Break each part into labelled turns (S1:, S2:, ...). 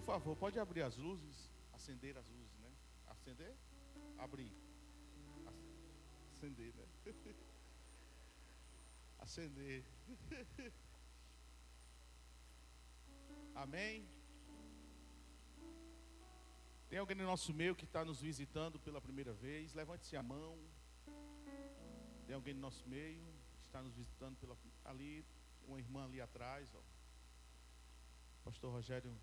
S1: favor, pode abrir as luzes, acender as luzes, né? Acender? Abrir. Acender, né? Acender. Amém? Tem alguém no nosso meio que está nos visitando pela primeira vez? Levante-se a mão. Tem alguém no nosso meio que está nos visitando ali, uma irmã ali atrás, ó. Pastor Rogério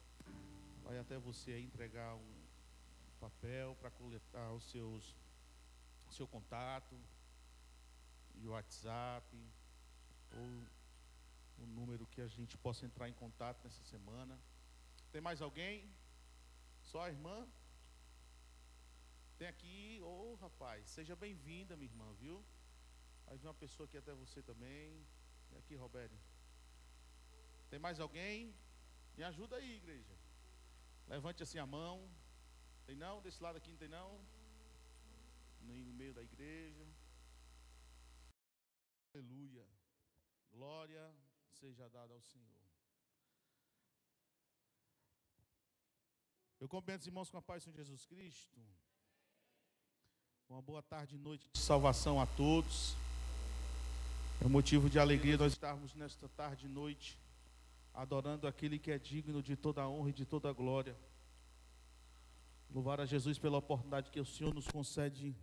S1: vai até você aí entregar um papel para coletar o seu contato, e o WhatsApp, ou o número que a gente possa entrar em contato nessa semana. Tem mais alguém? Só a irmã? Tem aqui, rapaz, seja bem-vinda, minha irmã, viu? Mais uma pessoa aqui até você também. Tem aqui, Roberto. Tem mais alguém? Me ajuda aí, igreja. Levante assim a mão. Tem não? Desse lado aqui não tem não? Nem no meio da igreja. Aleluia. Glória seja dada ao Senhor. Eu cumprimento os irmãos com a paz do Senhor Jesus Cristo. Uma boa tarde e noite de salvação a todos. É motivo de alegria nós estarmos nesta tarde e noite adorando aquele que é digno de toda a honra e de toda a glória. Louvar a Jesus pela oportunidade que o Senhor nos concede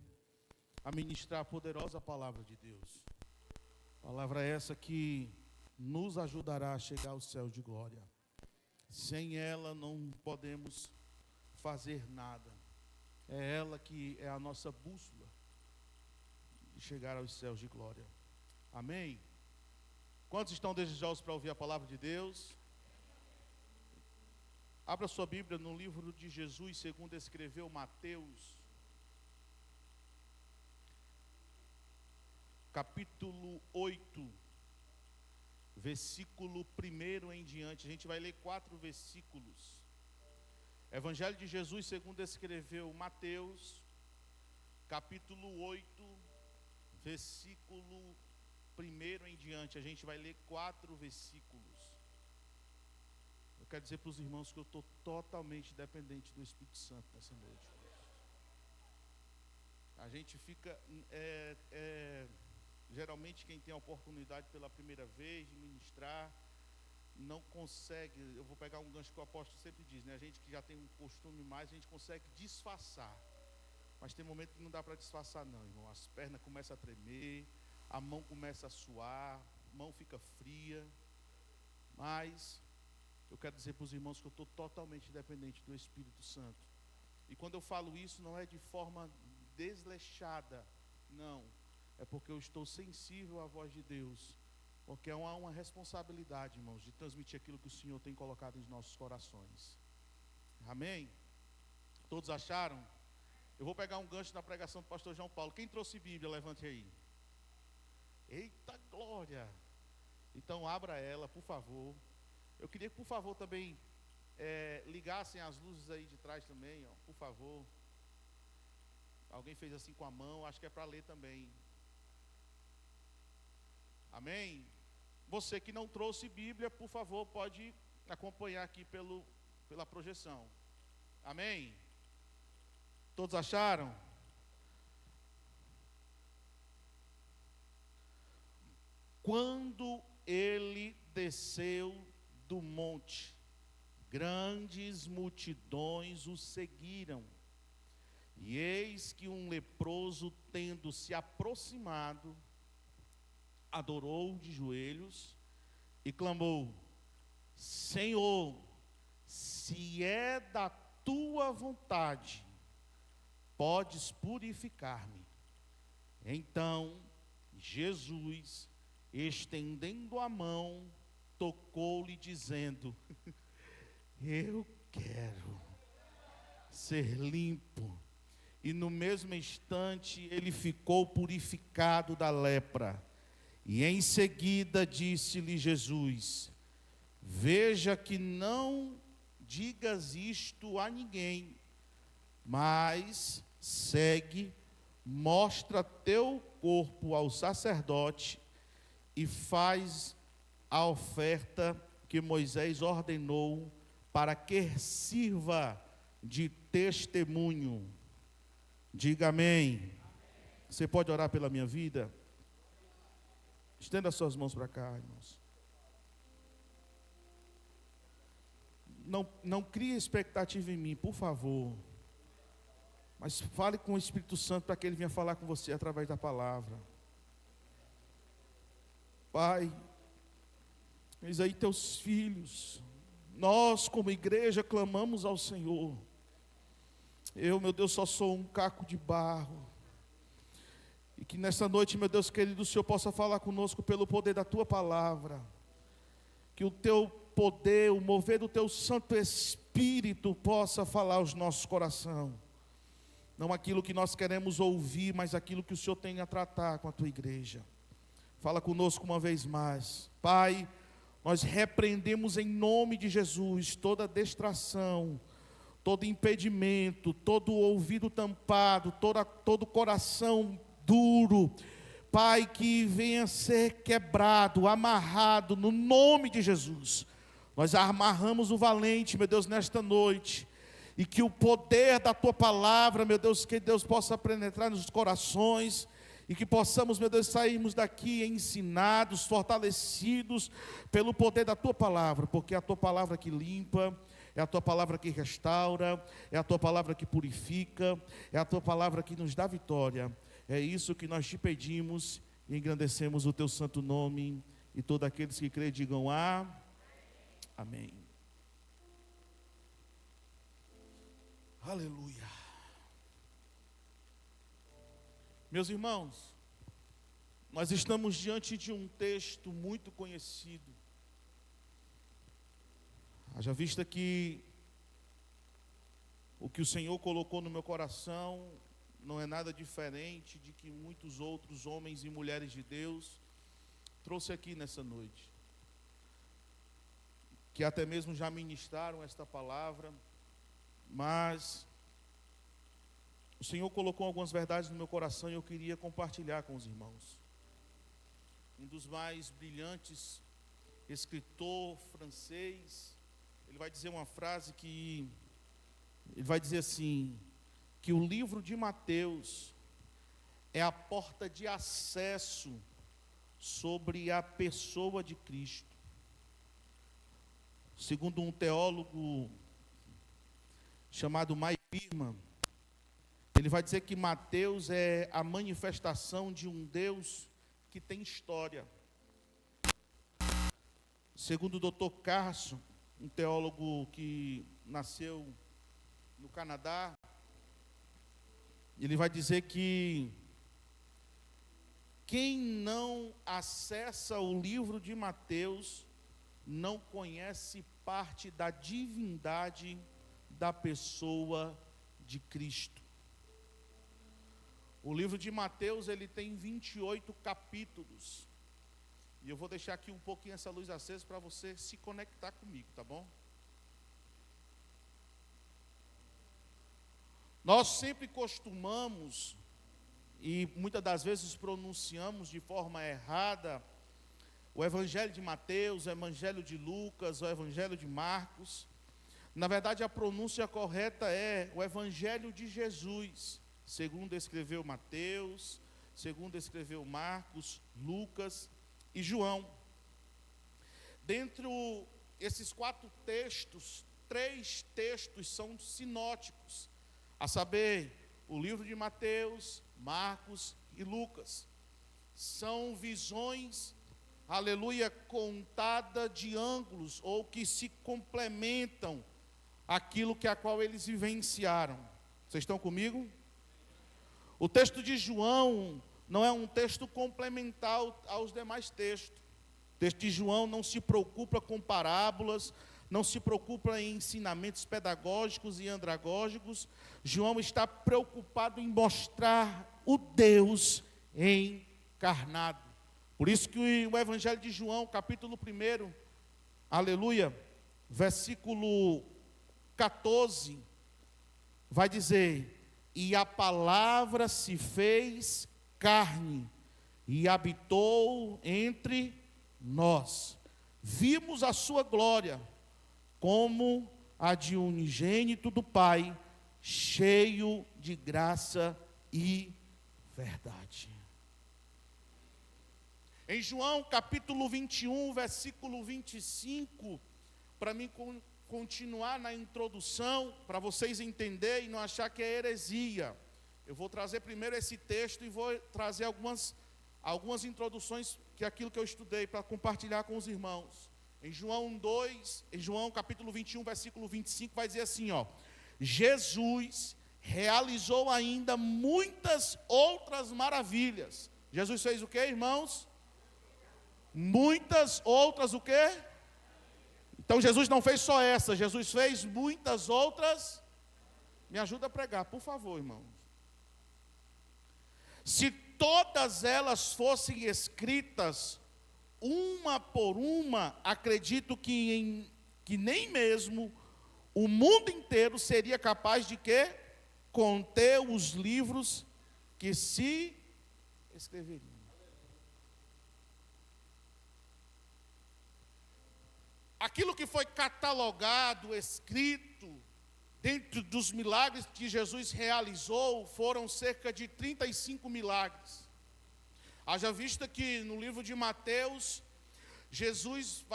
S1: a ministrar a poderosa palavra de Deus. Palavra essa que nos ajudará a chegar ao céu de glória. Sem ela não podemos fazer nada. É ela que é a nossa bússola de chegar aos céus de glória. Amém? Quantos estão desejosos para ouvir a palavra de Deus? Abra sua Bíblia no livro de Jesus, segundo escreveu Mateus, capítulo 8, versículo 1 em diante. A gente vai ler 4 versículos. Evangelho de Jesus, segundo escreveu Mateus, capítulo 8, versículo 1 em diante. A gente vai ler 4 versículos. Eu quero dizer para os irmãos que eu estou totalmente dependente do Espírito Santo nessa noite. A gente fica, geralmente quem tem a oportunidade pela primeira vez de ministrar, não consegue, eu vou pegar um gancho que o apóstolo sempre diz, né? A gente que já tem um costume mais, a gente consegue disfarçar. Mas tem momento que não dá para disfarçar não, irmão. As pernas começam a tremer, a mão começa a suar, a mão fica fria. Mas eu quero dizer para os irmãos que eu estou totalmente dependente do Espírito Santo. E quando eu falo isso, não é de forma desleixada, não. É porque eu estou sensível à voz de Deus. Porque há uma responsabilidade, irmãos, de transmitir aquilo que o Senhor tem colocado em nossos corações. Amém? Todos acharam? Eu vou pegar um gancho na pregação do pastor João Paulo. Quem trouxe Bíblia, levante aí. Eita glória! Então abra ela, por favor. Eu queria que, por favor, também ligassem as luzes aí de trás também, ó, por favor. Alguém fez assim com a mão, acho que é para ler também. Amém? Você que não trouxe Bíblia, por favor, pode acompanhar aqui pela projeção. Amém? Todos acharam? Quando ele desceu do monte, grandes multidões o seguiram. E eis que um leproso, tendo se aproximado, adorou de joelhos e clamou: Senhor, se é da tua vontade, podes purificar-me. Então Jesus, estendendo a mão, tocou-lhe, dizendo: eu quero ser limpo. E no mesmo instante ele ficou purificado da lepra. E em seguida disse-lhe Jesus: veja que não digas isto a ninguém, mas segue, mostra teu corpo ao sacerdote e faz a oferta que Moisés ordenou para que sirva de testemunho. Diga amém. Você pode orar pela minha vida? Estenda suas mãos para cá, irmãos. Não crie expectativa em mim, por favor. Mas fale com o Espírito Santo para que Ele venha falar com você através da palavra. Pai, eis aí teus filhos. Nós, como igreja, clamamos ao Senhor. Eu, meu Deus, só sou um caco de barro. E que nessa noite, meu Deus querido, o Senhor possa falar conosco pelo poder da Tua palavra. Que o Teu poder, o mover do Teu Santo Espírito possa falar aos nossos corações. Não aquilo que nós queremos ouvir, mas aquilo que o Senhor tem a tratar com a Tua igreja. Fala conosco uma vez mais. Pai, nós repreendemos em nome de Jesus toda distração, todo impedimento, todo ouvido tampado, todo coração duro, Pai, que venha ser quebrado, amarrado, no nome de Jesus. Nós amarramos o valente, meu Deus, nesta noite, e que o poder da Tua palavra, meu Deus, que Deus possa penetrar nos corações, e que possamos, meu Deus, sairmos daqui ensinados, fortalecidos, pelo poder da Tua palavra, porque é a Tua palavra que limpa, é a Tua palavra que restaura, é a Tua palavra que purifica, é a Tua palavra que nos dá vitória. É isso que nós Te pedimos e engrandecemos o Teu santo nome. E todos aqueles que creem digam amém. Aleluia. Meus irmãos, nós estamos diante de um texto muito conhecido. Haja vista que o que o Senhor colocou no meu coração não é nada diferente de que muitos outros homens e mulheres de Deus trouxe aqui nessa noite, que até mesmo já ministraram esta palavra, mas o Senhor colocou algumas verdades no meu coração e eu queria compartilhar com os irmãos. Um dos mais brilhantes escritor francês, ele vai dizer uma frase que ele vai dizer assim, que o livro de Mateus é a porta de acesso sobre a pessoa de Cristo. Segundo um teólogo chamado Mai Birman, ele vai dizer que Mateus é a manifestação de um Deus que tem história. Segundo o Dr. Carson, um teólogo que nasceu no Canadá, ele vai dizer que quem não acessa o livro de Mateus não conhece parte da divindade da pessoa de Cristo. O livro de Mateus, ele tem 28 capítulos. E eu vou deixar aqui um pouquinho essa luz acesa para você se conectar comigo, tá bom? Nós sempre costumamos, e muitas das vezes pronunciamos de forma errada, o Evangelho de Mateus, o Evangelho de Lucas, o Evangelho de Marcos. Na verdade, a pronúncia correta é o Evangelho de Jesus, segundo escreveu Mateus, segundo escreveu Marcos, Lucas e João. Dentre esses 4 textos, 3 textos são sinóticos, a saber, o livro de Mateus, Marcos e Lucas. São visões, aleluia, contada de ângulos, ou que se complementam aquilo que a qual eles vivenciaram. Vocês estão comigo? O texto de João não é um texto complementar aos demais textos. O texto de João não se preocupa com parábolas, não se preocupa em ensinamentos pedagógicos e andragógicos. João está preocupado em mostrar o Deus encarnado. Por isso que o Evangelho de João, capítulo 1, aleluia, versículo 14, vai dizer: e a palavra se fez carne e habitou entre nós. Vimos a sua glória, como a de unigênito do Pai, cheio de graça e verdade. Em João capítulo 21, versículo 25, para mim continuar na introdução, para vocês entenderem e não achar que é heresia, eu vou trazer primeiro esse texto e vou trazer algumas introduções, que é aquilo que eu estudei, para compartilhar com os irmãos. Em João capítulo 21, versículo 25, vai dizer assim, ó: Jesus realizou ainda muitas outras maravilhas. Jesus fez o quê, irmãos? Muitas outras o quê? Então Jesus não fez só essa, Jesus fez muitas outras. Me ajuda a pregar, por favor, irmãos. Se todas elas fossem escritas, uma por uma, acredito que nem mesmo o mundo inteiro seria capaz de quê? Conter os livros que se escreveriam. Aquilo que foi catalogado, escrito, dentro dos milagres que Jesus realizou, foram cerca de 35 milagres. Haja vista que no livro de Mateus, Jesus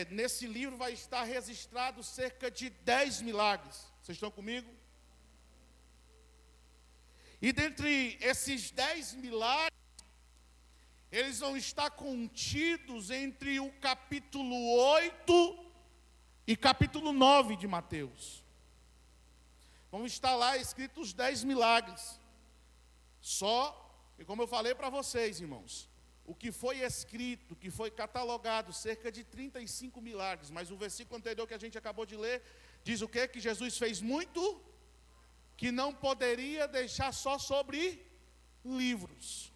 S1: nesse livro vai estar registrado cerca de 10 milagres. Vocês estão comigo? E dentre esses 10 milagres, eles vão estar contidos entre o capítulo 8 e capítulo 9 de Mateus. Vão estar lá escritos os 10 milagres. E como eu falei para vocês, irmãos, o que foi escrito, o que foi catalogado, cerca de 35 milagres. Mas o versículo anterior que a gente acabou de ler, diz o quê? Que Jesus fez muito, que não poderia deixar só sobre livros.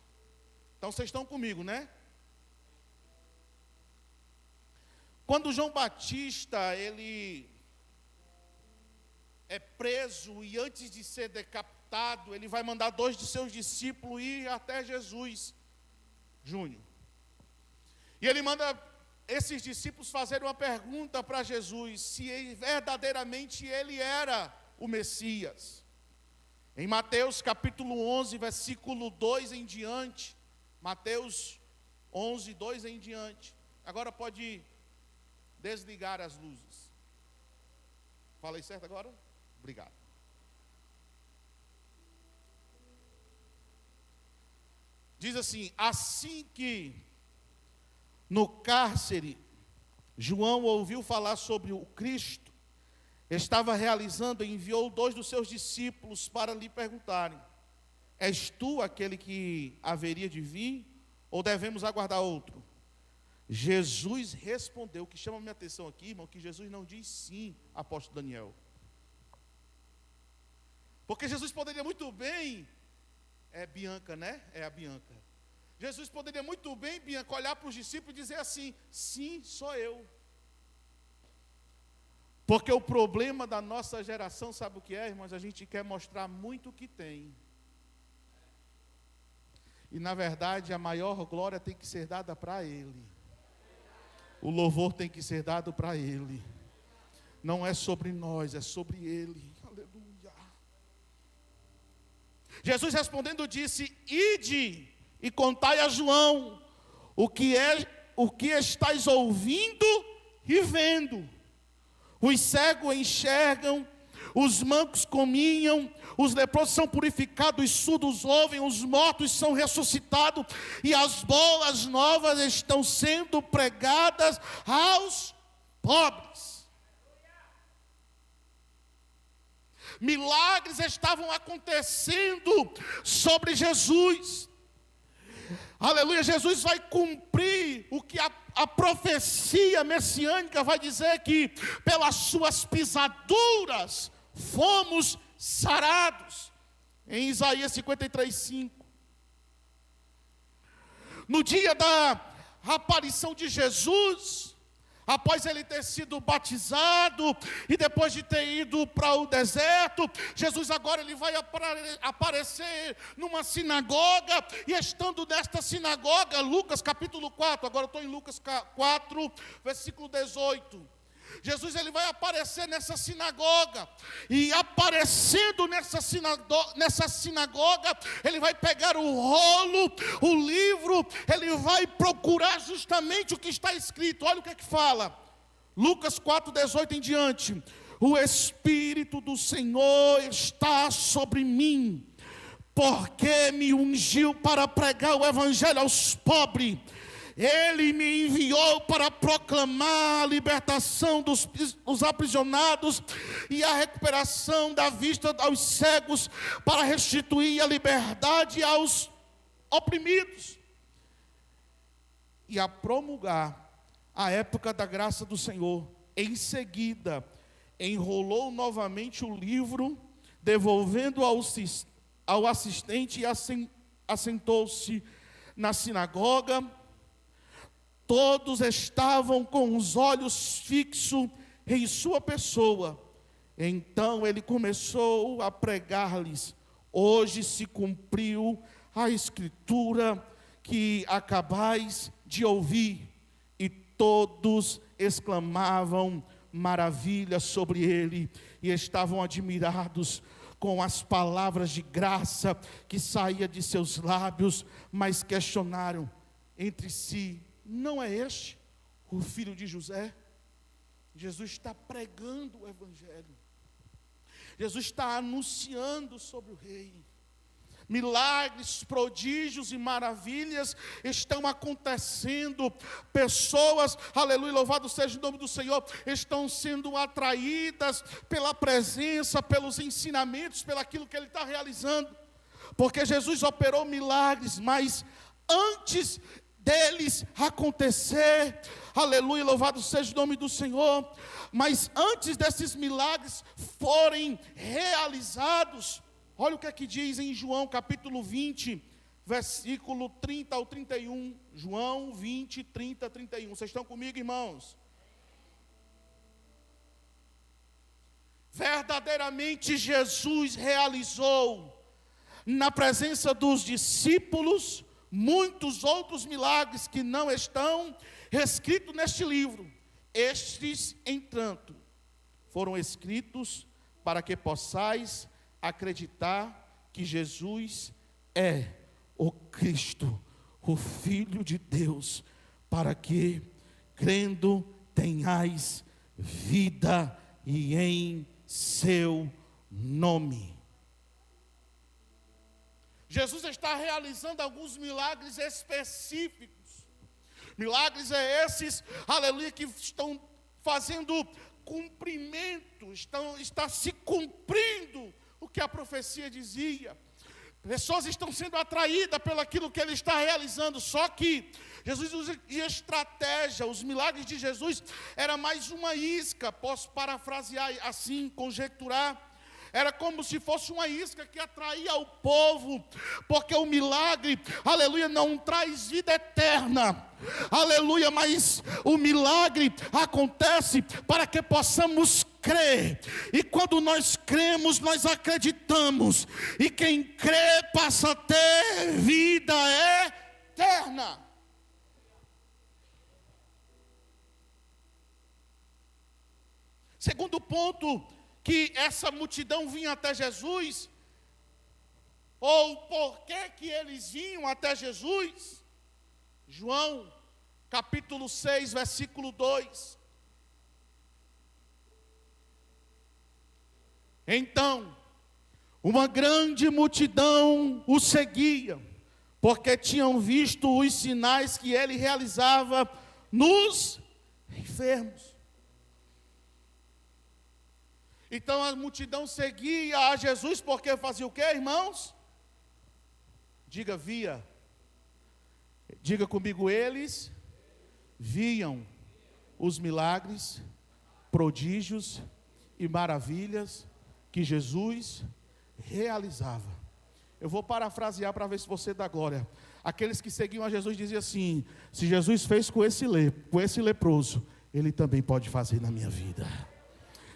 S1: Então vocês estão comigo, né? Quando João Batista, ele é preso e antes de ser decapitado, ele vai mandar 2 de seus discípulos ir até Jesus Júnior. E ele manda esses discípulos fazerem uma pergunta para Jesus, se verdadeiramente ele era o Messias. Em Mateus capítulo 11, versículo 2 em diante, Mateus 11, 2 em diante. Agora pode desligar as luzes. Falei certo agora? Obrigado. Diz assim: assim que no cárcere João ouviu falar sobre o Cristo, estava realizando e enviou 2 dos seus discípulos para lhe perguntarem: és tu aquele que haveria de vir, ou devemos aguardar outro? Jesus respondeu. O que chama a minha atenção aqui, irmão, que Jesus não diz sim, apóstolo Daniel. Porque Jesus poderia muito bem, Bianca, né? É a Bianca. Jesus poderia muito bem, Bianca, olhar para os discípulos e dizer assim: sim, sou eu. Porque o problema da nossa geração, sabe o que é, irmãos? A gente quer mostrar muito o que tem. E na verdade a maior glória tem que ser dada para Ele. O louvor tem que ser dado para Ele. Não é sobre nós, é sobre Ele. Aleluia. Jesus respondendo disse: ide e contai a João o que estáis ouvindo e vendo. Os cegos enxergam, os mancos caminham, os leprosos são purificados, os surdos ouvem, os mortos são ressuscitados, e as boas novas estão sendo pregadas aos pobres. Milagres estavam acontecendo sobre Jesus. Aleluia, Jesus vai cumprir o que a profecia messiânica vai dizer, que pelas suas pisaduras fomos sarados. Em Isaías 53:5. No dia da aparição de Jesus, após ele ter sido batizado e depois de ter ido para o deserto, Jesus agora ele vai aparecer numa sinagoga, e estando nesta sinagoga, Lucas capítulo 4, agora eu estou em Lucas 4, versículo 18, Jesus ele vai aparecer nessa sinagoga, e aparecendo nessa sinagoga, ele vai pegar o rolo, o livro, ele vai procurar justamente o que está escrito. Olha o que é que fala, Lucas 4:18 em diante: o Espírito do Senhor está sobre mim, porque me ungiu para pregar o evangelho aos pobres. Ele me enviou para proclamar a libertação dos aprisionados e a recuperação da vista aos cegos, para restituir a liberdade aos oprimidos e a promulgar a época da graça do Senhor. Em seguida, enrolou novamente o livro, devolvendo ao assistente, e assentou-se na sinagoga. Todos estavam com os olhos fixos em sua pessoa. Então ele começou a pregar-lhes: hoje se cumpriu a escritura que acabais de ouvir. E todos exclamavam maravilhas sobre ele, e estavam admirados com as palavras de graça que saía de seus lábios, mas questionaram entre si: não é este o filho de José? Jesus está pregando o evangelho, Jesus está anunciando sobre o rei. Milagres, prodígios e maravilhas estão acontecendo. Pessoas, aleluia, louvado seja o nome do Senhor, estão sendo atraídas pela presença, pelos ensinamentos, pelaquilo que Ele está realizando. Porque Jesus operou milagres, mas antes deles acontecer, aleluia, louvado seja o nome do Senhor, mas antes desses milagres forem realizados, olha o que é que diz em João capítulo 20, versículo 30 ao 31, João 20, 30, 31, vocês estão comigo, irmãos? Verdadeiramente Jesus realizou, na presença dos discípulos, muitos outros milagres que não estão escritos neste livro. Estes, entanto, foram escritos para que possais acreditar que Jesus é o Cristo, o Filho de Deus, para que, crendo, tenhais vida e em seu nome. Jesus está realizando alguns milagres específicos. Milagres esses, aleluia, que estão fazendo cumprimento, está se cumprindo o que a profecia dizia. Pessoas estão sendo atraídas pelaquilo que Ele está realizando. Só que Jesus usa de estratégia. Os milagres de Jesus era mais uma isca, posso parafrasear assim, conjecturar. Era como se fosse uma isca que atraía o povo, porque o milagre, aleluia, não traz vida eterna, aleluia, mas o milagre acontece para que possamos crer, e quando nós cremos, nós acreditamos, e quem crê passa a ter vida eterna. Segundo ponto, que essa multidão vinha até Jesus, ou por que eles vinham até Jesus? João, capítulo 6, versículo 2. Então, uma grande multidão o seguia, porque tinham visto os sinais que ele realizava nos enfermos. Então a multidão seguia a Jesus porque fazia o quê, irmãos? Diga, via. Diga comigo, eles viam os milagres, prodígios e maravilhas que Jesus realizava. Eu vou parafrasear para ver se você dá glória. Aqueles que seguiam a Jesus diziam assim: se Jesus fez com esse leproso, Ele também pode fazer na minha vida.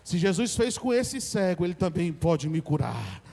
S1: Se Jesus fez com esse cego, Ele também pode me curar.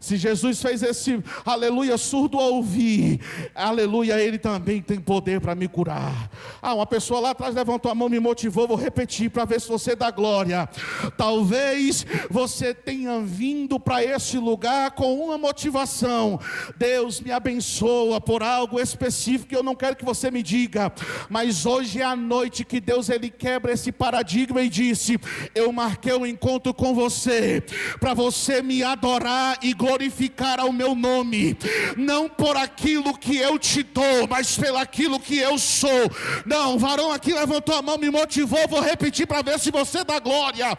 S1: Se Jesus fez esse, aleluia, surdo ouvir, aleluia, Ele também tem poder para me curar. Uma pessoa lá atrás levantou a mão, me motivou, vou repetir para ver se você dá glória. Talvez você tenha vindo para esse lugar com uma motivação: Deus me abençoa por algo específico que eu não quero que você me diga, mas hoje é a noite que Deus Ele quebra esse paradigma e disse: eu marquei um encontro com você, para você me adorar e glorificar ao meu nome, não por aquilo que eu te dou, mas pelo aquilo que eu sou. Não, o varão aqui levantou a mão, me motivou, vou repetir para ver se você dá glória.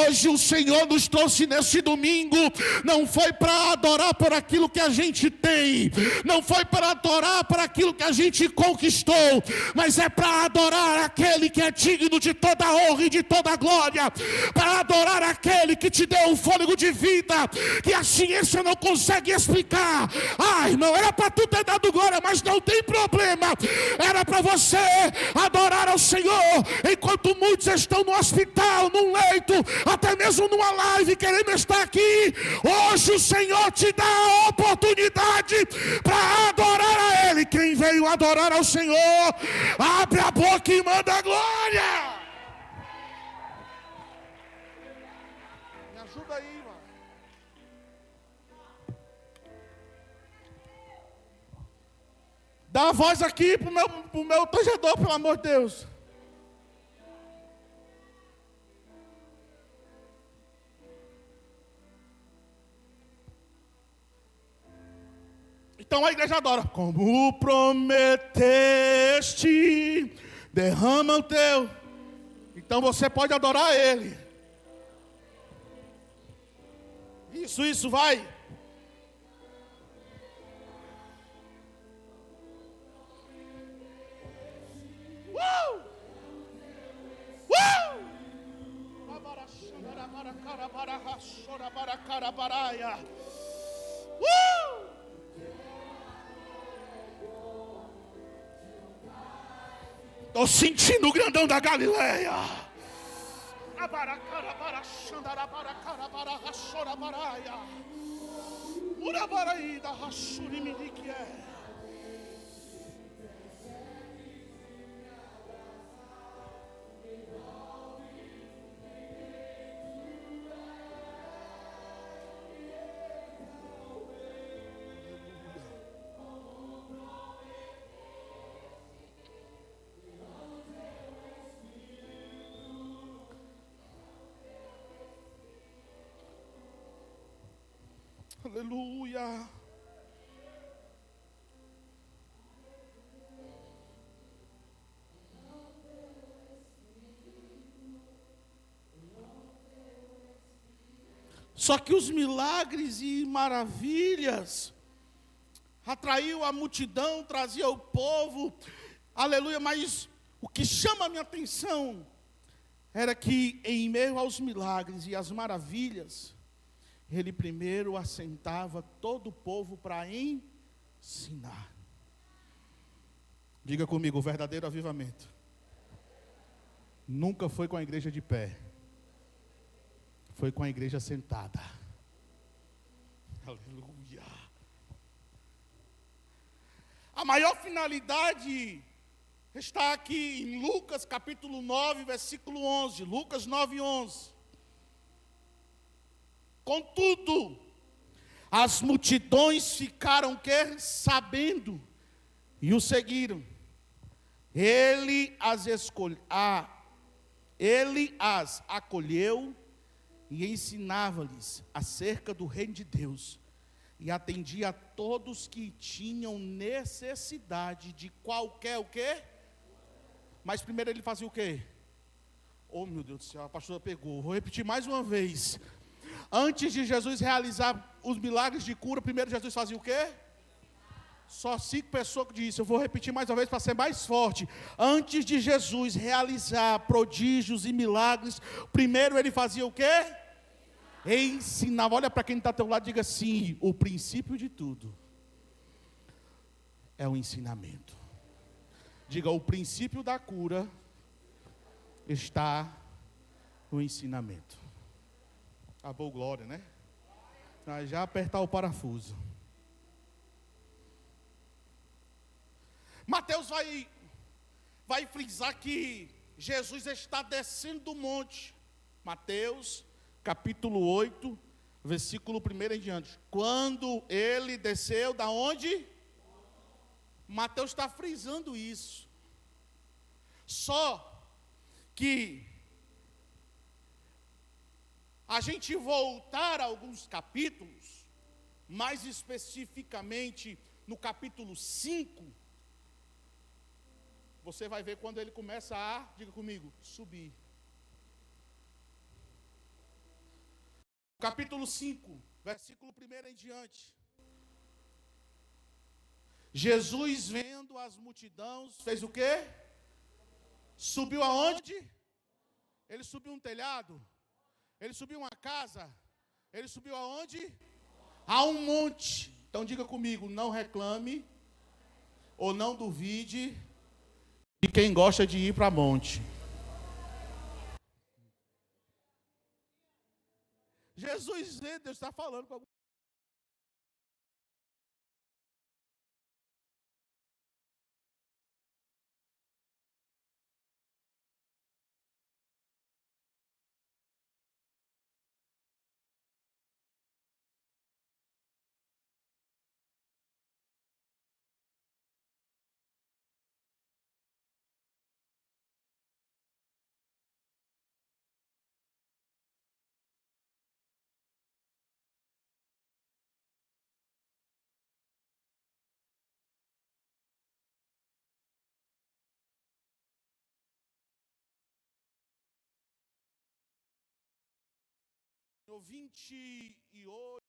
S1: Hoje o Senhor nos trouxe nesse domingo, não foi para adorar por aquilo que a gente tem, não foi para adorar por aquilo que a gente conquistou, mas é para adorar aquele que é digno de toda honra e de toda glória, para adorar aquele que te deu um fôlego de vida que a ciência não consegue explicar. Irmão, era para tu ter dado glória, mas não tem problema, era para você adorar ao Senhor enquanto muitos estão no hospital, num leito, até mesmo numa live querendo estar aqui. Hoje o Senhor te dá a oportunidade para adorar a Ele. Quem veio adorar ao Senhor, abre a boca e manda glória. Me ajuda aí, mano. Dá a voz aqui pro meu tangedor, pelo amor de Deus. Então a igreja adora. Como prometeste, derrama o teu. Então você pode adorar Ele. Isso, vai. Estou sentindo o grandão da Galileia. Aleluia. Só que os milagres e maravilhas atraiu a multidão, trazia o povo, aleluia, mas o que chama a minha atenção era que em meio aos milagres e às maravilhas, Ele primeiro assentava todo o povo para ensinar. Diga comigo, o verdadeiro avivamento nunca foi com a igreja de pé, foi com a igreja sentada. Aleluia. A maior finalidade está aqui em Lucas capítulo 9, versículo 11. Lucas 9, 11. Contudo, as multidões ficaram sabendo e o seguiram. Ele as acolheu e ensinava-lhes acerca do reino de Deus, e atendia a todos que tinham necessidade de qualquer o quê? Mas primeiro ele fazia o quê? Oh meu Deus do céu, a pastora pegou. Vou repetir mais uma vez. Antes de Jesus realizar os milagres de cura, primeiro Jesus fazia o quê? Só 5 pessoas que disseram. Eu vou repetir mais uma vez para ser mais forte. Antes de Jesus realizar prodígios e milagres, primeiro ele fazia o quê? Ensinava. Olha para quem está ao teu lado e diga assim: o princípio de tudo é o ensinamento. Diga, o princípio da cura está no ensinamento. Boa glória, né? Já apertar o parafuso. Mateus vai frisar que Jesus está descendo do monte. Mateus, capítulo 8, versículo 1 em diante. Quando ele desceu, da onde? Mateus está frisando isso. Só que a gente voltar a alguns capítulos, mais especificamente no capítulo 5, você vai ver quando ele começa a, diga comigo, subir. Capítulo 5, versículo 1 em diante. Jesus, vendo as multidões, fez o quê? Subiu aonde? Ele subiu um telhado? Ele subiu uma casa? Ele subiu aonde? A um monte. Então diga comigo, não reclame ou não duvide de quem gosta de ir para monte. Jesus, Deus está falando com algum. No 28.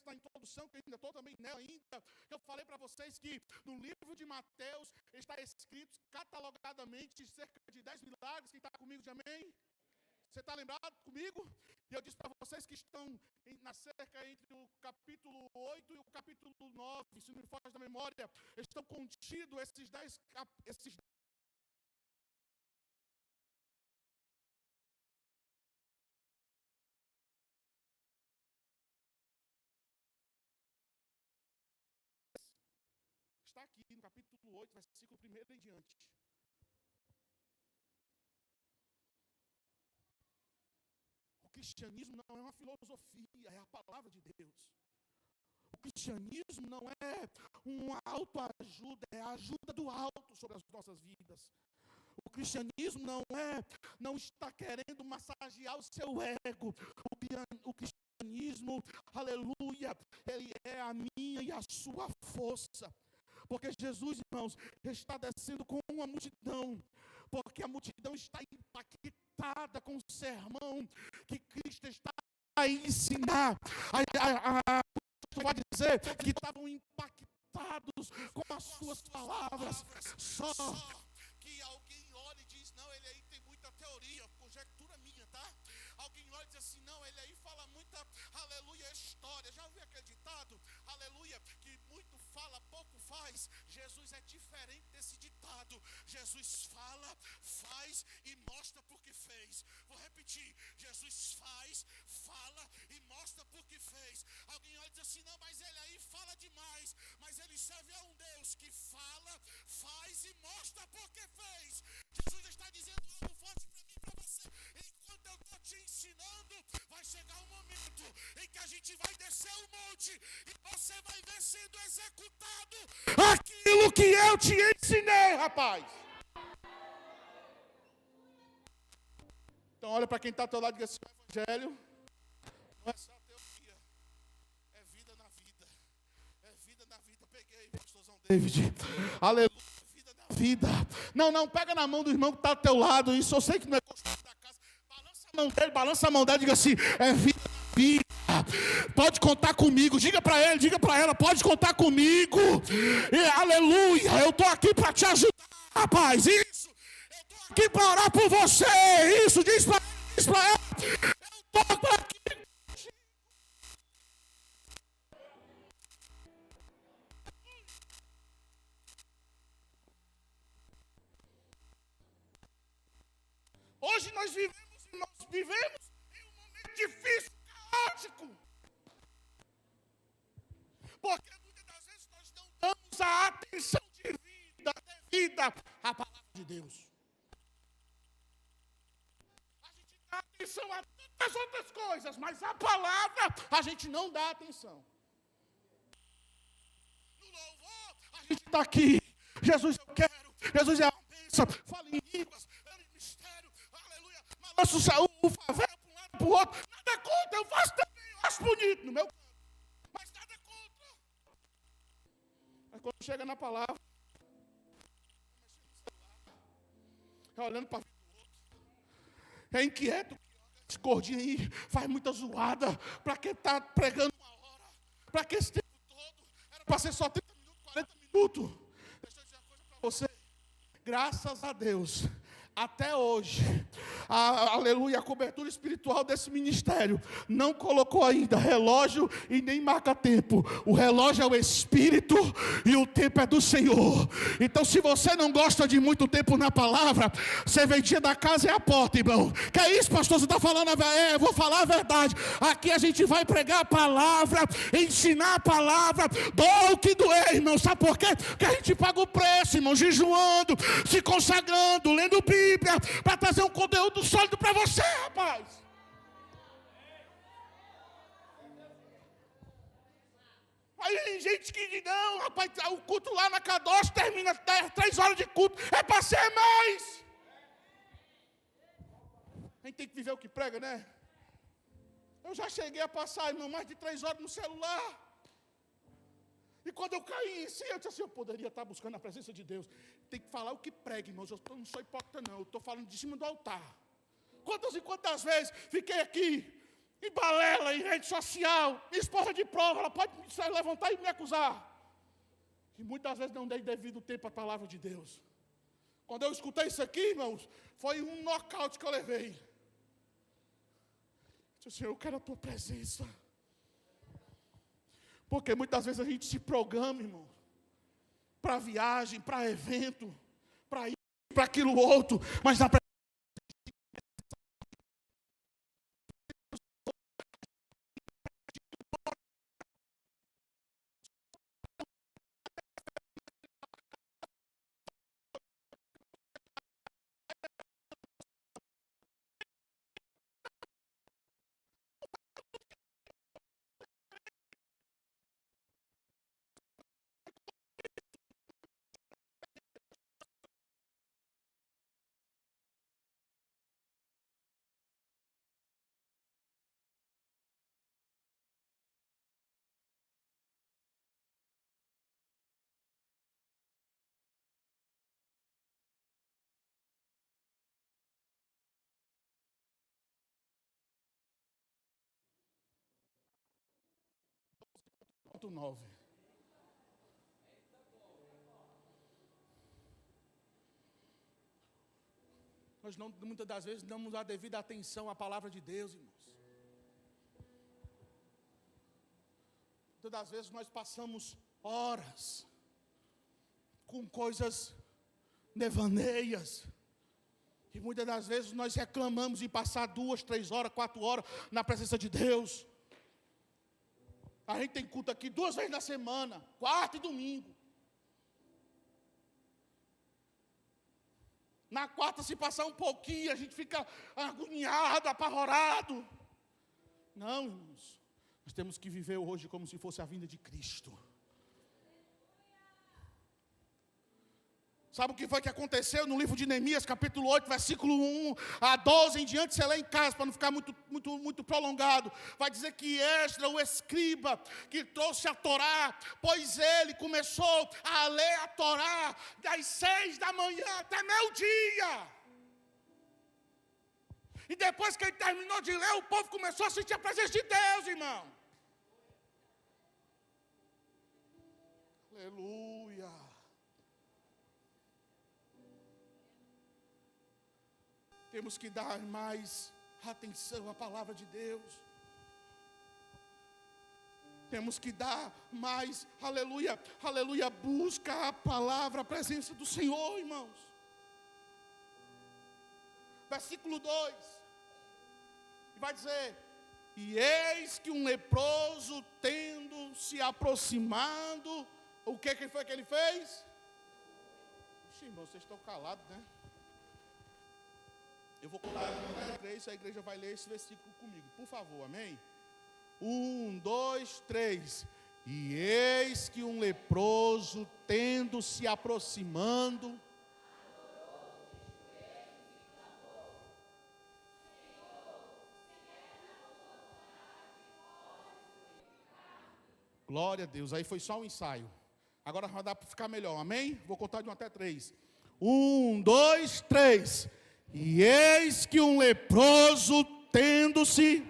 S1: Na introdução, que eu ainda estou também nela ainda, eu falei para vocês que no livro de Mateus está escrito catalogadamente cerca de 10 milagres. Quem está comigo de amém? Você está lembrado comigo? E eu disse para vocês que estão na cerca entre o capítulo 8 e o capítulo 9, se não me foge da memória, estão contidos esses 10 está aqui no capítulo 8, versículo 1 em diante. O cristianismo não é uma filosofia, é a palavra de Deus. O cristianismo não é uma autoajuda, é a ajuda do alto sobre as nossas vidas. O cristianismo não está querendo massagear o seu ego. O cristianismo, aleluia, ele é a minha e a sua força. Porque Jesus, irmãos, está descendo com uma multidão. Porque a multidão está impactada com o sermão que Cristo está a ensinar. Vai dizer que estavam impactados com as suas palavras. Só que alguém olha e diz, não, ele aí tem muita teoria, conjectura minha, tá? Alguém olha e diz assim, não, ele aí fala muita, aleluia, história. Já ouviu aquele ditado, aleluia, que muito fala, pouco faz? Jesus é diferente desse ditado. Jesus fala, faz e mostra porque fez. Vou repetir, Jesus fala e mostra porque fez. Alguém olha e diz assim, não, mas ele aí fala demais. Mas ele serve a um Deus que fala, faz e mostra porque fez. Jesus está dizendo algo forte para mim e para você. Enquanto eu estou te ensinando, vai chegar um momento em que a gente vai descer o monte e você vai ver sendo executado aquilo que eu te ensinei, rapaz. Então olha para quem está ao teu lado e diga assim, o evangelho não é só teoria, é vida na vida. É vida na vida. Peguei, pastorzão David. Aleluia, vida na vida. Não, pega na mão do irmão que está ao teu lado. Isso eu sei que não é costume da casa. Balança a mão dele, diga assim, é vida na vida. Pode contar comigo. Diga para ele, diga para ela, pode contar comigo. E, aleluia, eu estou aqui para te ajudar, rapaz. Isso. Aqui para orar por você. Isso, diz para ela. Eu estou aqui. Hoje nós vivemos em um momento difícil, caótico. Porque muitas das vezes nós não damos a atenção devida à palavra de Deus. Dá atenção a tantas outras coisas, mas a palavra a gente não dá atenção. No louvor, a gente está aqui. Jesus, eu quero. Jesus é a bênção. Fala em línguas, em mistério. Aleluia. Balança o favela para um lado para o outro. Nada contra, eu faço também. Eu acho bonito no meu canto. Mas nada contra. Mas quando chega na palavra, é olhando para é inquieto, esse gordinho aí faz muita zoada. Para que está pregando uma hora? Para que esse tempo todo? Era para ser só 30 minutos, 40 minutos. Deixa eu dizer uma coisa para você. Graças a Deus, até hoje, aleluia, a cobertura espiritual desse ministério não colocou ainda relógio e nem marca-tempo. O relógio é o Espírito e o tempo é do Senhor. Então, se você não gosta de muito tempo na palavra, serventia da casa é a porta, irmão. Que é isso, pastor? Você está falando eu vou falar a verdade. Aqui a gente vai pregar a palavra, ensinar a palavra, doa o que doer, irmão. Sabe por quê? Porque a gente paga o preço, irmão, jejuando, se consagrando, lendo Bíblia, para trazer um conteúdo sólido para você, rapaz. Aí tem gente que diz, não, rapaz, o culto lá na Kadosh termina 3 horas de culto, é para ser mais. A gente tem que viver o que prega, né? Eu já cheguei a passar, irmão, mais de 3 horas no celular. E quando eu caí em si, eu disse assim, eu poderia estar buscando a presença de Deus. Tem que falar o que prega, irmãos. Eu não sou hipócrita, não. Eu estou falando de cima do altar. Quantas e quantas vezes fiquei aqui, em balela, em rede social, minha esposa de prova, ela pode se levantar e me acusar. E muitas vezes não dei devido tempo à palavra de Deus. Quando eu escutei isso aqui, irmãos, foi um nocaute que eu levei. Eu disse, Senhor, eu quero a tua presença. Porque muitas vezes a gente se programa, irmão, para viagem, para evento, para isso, para aquilo outro, mas na 20.9. Nós não, muitas das vezes, damos a devida atenção à palavra de Deus, irmãos. Muitas das vezes nós passamos horas com coisas devaneias. E muitas das vezes nós reclamamos de passar 2, 3 horas, 4 horas na presença de Deus. A gente tem culto aqui 2 vezes na semana, quarta e domingo. Na quarta, se passar um pouquinho, a gente fica agoniado, apavorado. Não, irmãos. Nós temos que viver hoje como se fosse a vinda de Cristo. Sabe o que foi que aconteceu no livro de Neemias, capítulo 8, versículo 1 a 12 em diante? Você lê em casa, para não ficar muito prolongado. Vai dizer que Esdras, o escriba, que trouxe a Torá, pois ele começou a ler a Torá das 6 da manhã até meio-dia. E depois que ele terminou de ler, o povo começou a sentir a presença de Deus, irmão. Aleluia. Temos que dar mais atenção à palavra de Deus. Temos que dar mais, aleluia, aleluia, busca a palavra, a presença do Senhor, irmãos. Versículo 2. Vai dizer: e eis que um leproso, tendo se aproximado, o que foi que ele fez? Ixi, irmão, vocês estão calados, né? Eu vou contar até 3, a igreja vai ler esse versículo comigo, por favor, amém? 1, 2, 3. E eis que um leproso, tendo se aproximando, glória a Deus, aí foi só um ensaio. Agora vai dar para ficar melhor, amém? Vou contar de 1 até 3. 1, 2, 3. E eis que um leproso, tendo-se...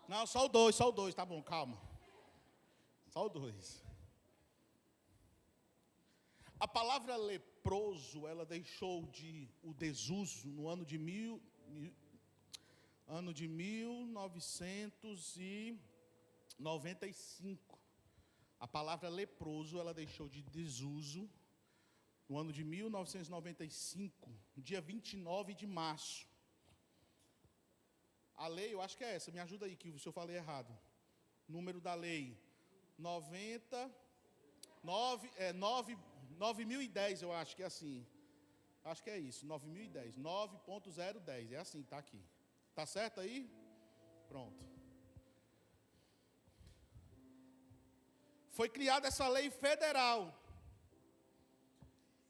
S1: Não, só o 2, tá bom, calma. Só o 2. A palavra leproso, ela deixou o desuso no ano de 1995. A palavra leproso, ela deixou de desuso no ano de 1995, dia 29 de março. A lei, eu acho que é essa, me ajuda aí, que se eu falei errado. Número da lei, 9.010, eu acho que é assim. Acho que é isso, 9.010, 9.010, é assim, está aqui. Está certo aí? Pronto. Foi criada essa lei federal.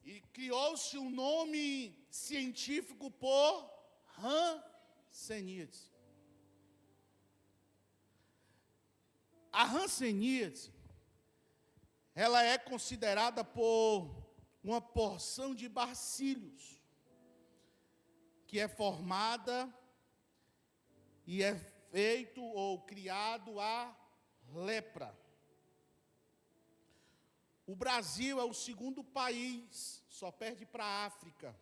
S1: E criou-se um nome científico por hanseníase. A hanseníase, ela é considerada por uma porção de bacílios, que é formada e é feito ou criado a lepra. O Brasil é o segundo país, só perde para a África,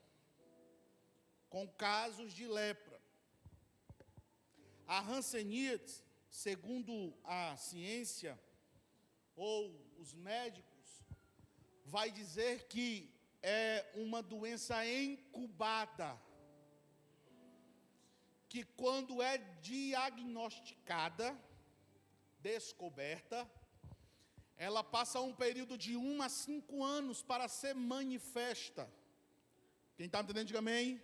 S1: com casos de lepra. A hanseníase, segundo a ciência ou os médicos, vai dizer que é uma doença incubada, que quando é diagnosticada, descoberta, ela passa um período de 1 a 5 anos para ser manifesta. Quem está entendendo, diga amém.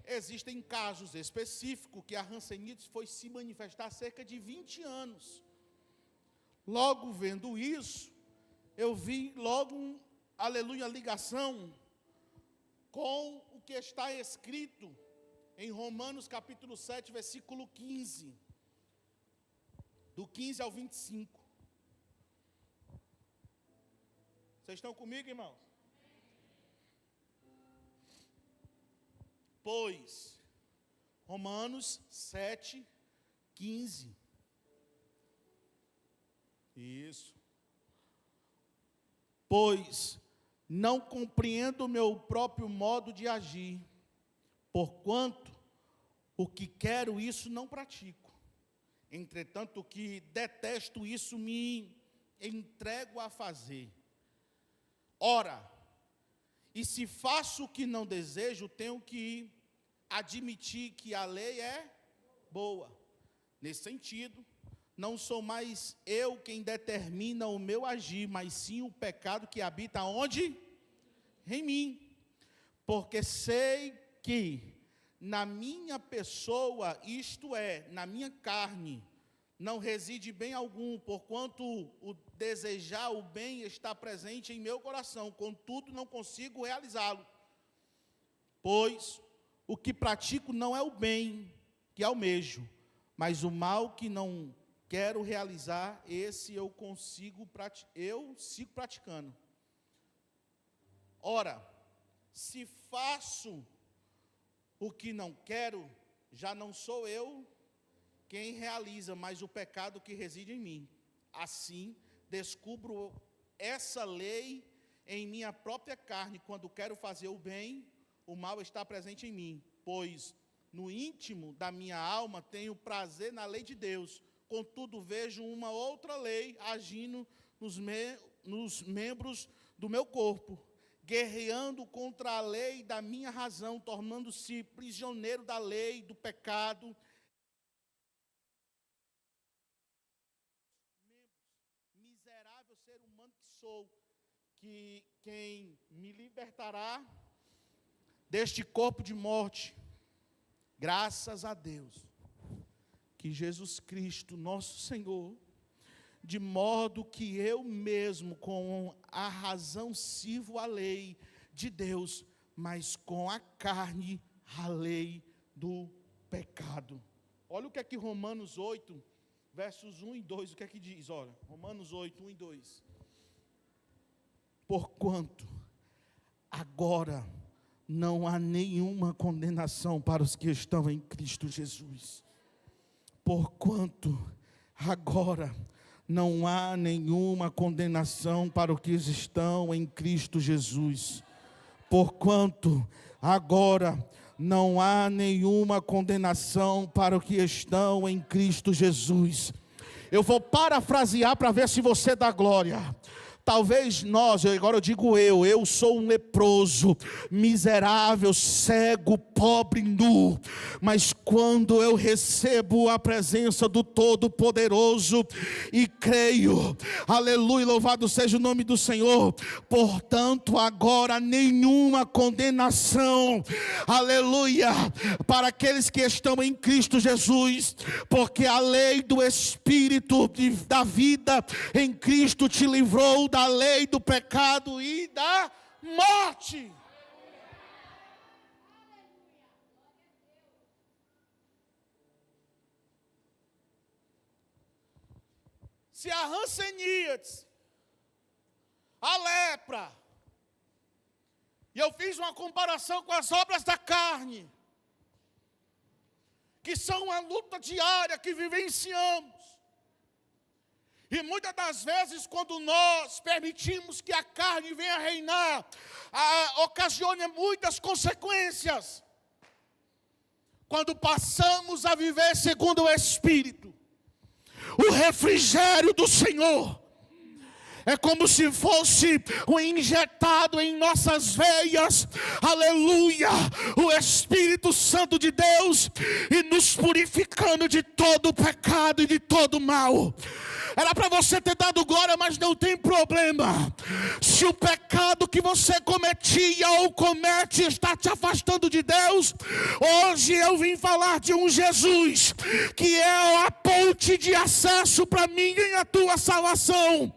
S1: Existem casos específicos que a hanseníase foi se manifestar há cerca de 20 anos. Logo vendo isso, eu vi logo, aleluia, ligação com o que está escrito em Romanos capítulo 7, versículo 15. Do 15 ao 25. Vocês estão comigo, irmãos? Pois, Romanos 7, 15. Isso. Pois não compreendo o meu próprio modo de agir, porquanto o que quero, isso não pratico. Entretanto, o que detesto, isso me entrego a fazer. Ora, e se faço o que não desejo, tenho que admitir que a lei é boa. Nesse sentido, não sou mais eu quem determina o meu agir, mas sim o pecado que habita onde? Em mim. Porque sei que na minha pessoa, isto é, na minha carne, não reside bem algum, porquanto o desejar o bem está presente em meu coração, contudo não consigo realizá-lo. Pois o que pratico não é o bem que almejo, mas o mal que não quero realizar, esse eu sigo praticando. Ora, se faço o que não quero, já não sou eu quem realiza, mas o pecado que reside em mim. Assim, descubro essa lei em minha própria carne. Quando quero fazer o bem, o mal está presente em mim. Pois no íntimo da minha alma tenho prazer na lei de Deus. Contudo, vejo uma outra lei agindo nos membros do meu corpo, guerreando contra a lei da minha razão, tornando-se prisioneiro da lei do pecado. Miserável ser humano que sou, que quem me libertará deste corpo de morte? Graças a Deus, que Jesus Cristo, nosso Senhor, de modo que eu mesmo com a razão sirvo a lei de Deus, mas com a carne a lei do pecado. Olha o que é que Romanos 8, versos 1 e 2, o que é que diz? Olha, Romanos 8, 1 e 2. Porquanto agora não há nenhuma condenação para os que estão em Cristo Jesus. Porquanto agora não há nenhuma condenação para os que estão em Cristo Jesus. Porquanto agora não há nenhuma condenação para os que estão em Cristo Jesus. Eu vou parafrasear para ver se você dá glória. Talvez nós, agora eu digo eu sou um leproso, miserável, cego, pobre, nu, mas quando eu recebo a presença do Todo-Poderoso e creio, aleluia, louvado seja o nome do Senhor, portanto agora nenhuma condenação, aleluia, para aqueles que estão em Cristo Jesus, porque a lei do Espírito da vida em Cristo te livrou da lei do pecado e da morte. Se a hanseníase, a lepra, e eu fiz uma comparação com as obras da carne, que são uma luta diária que vivenciamos. E muitas das vezes, quando nós permitimos que a carne venha reinar, ocasiona muitas consequências. Quando passamos a viver segundo o Espírito, o refrigério do Senhor é como se fosse um injetado em nossas veias, aleluia, o Espírito Santo de Deus, e nos purificando de todo o pecado e de todo o mal. Era para você ter dado glória, mas não tem problema. Se o pecado que você cometia ou comete está te afastando de Deus, hoje eu vim falar de um Jesus que é a ponte de acesso para mim e a tua salvação.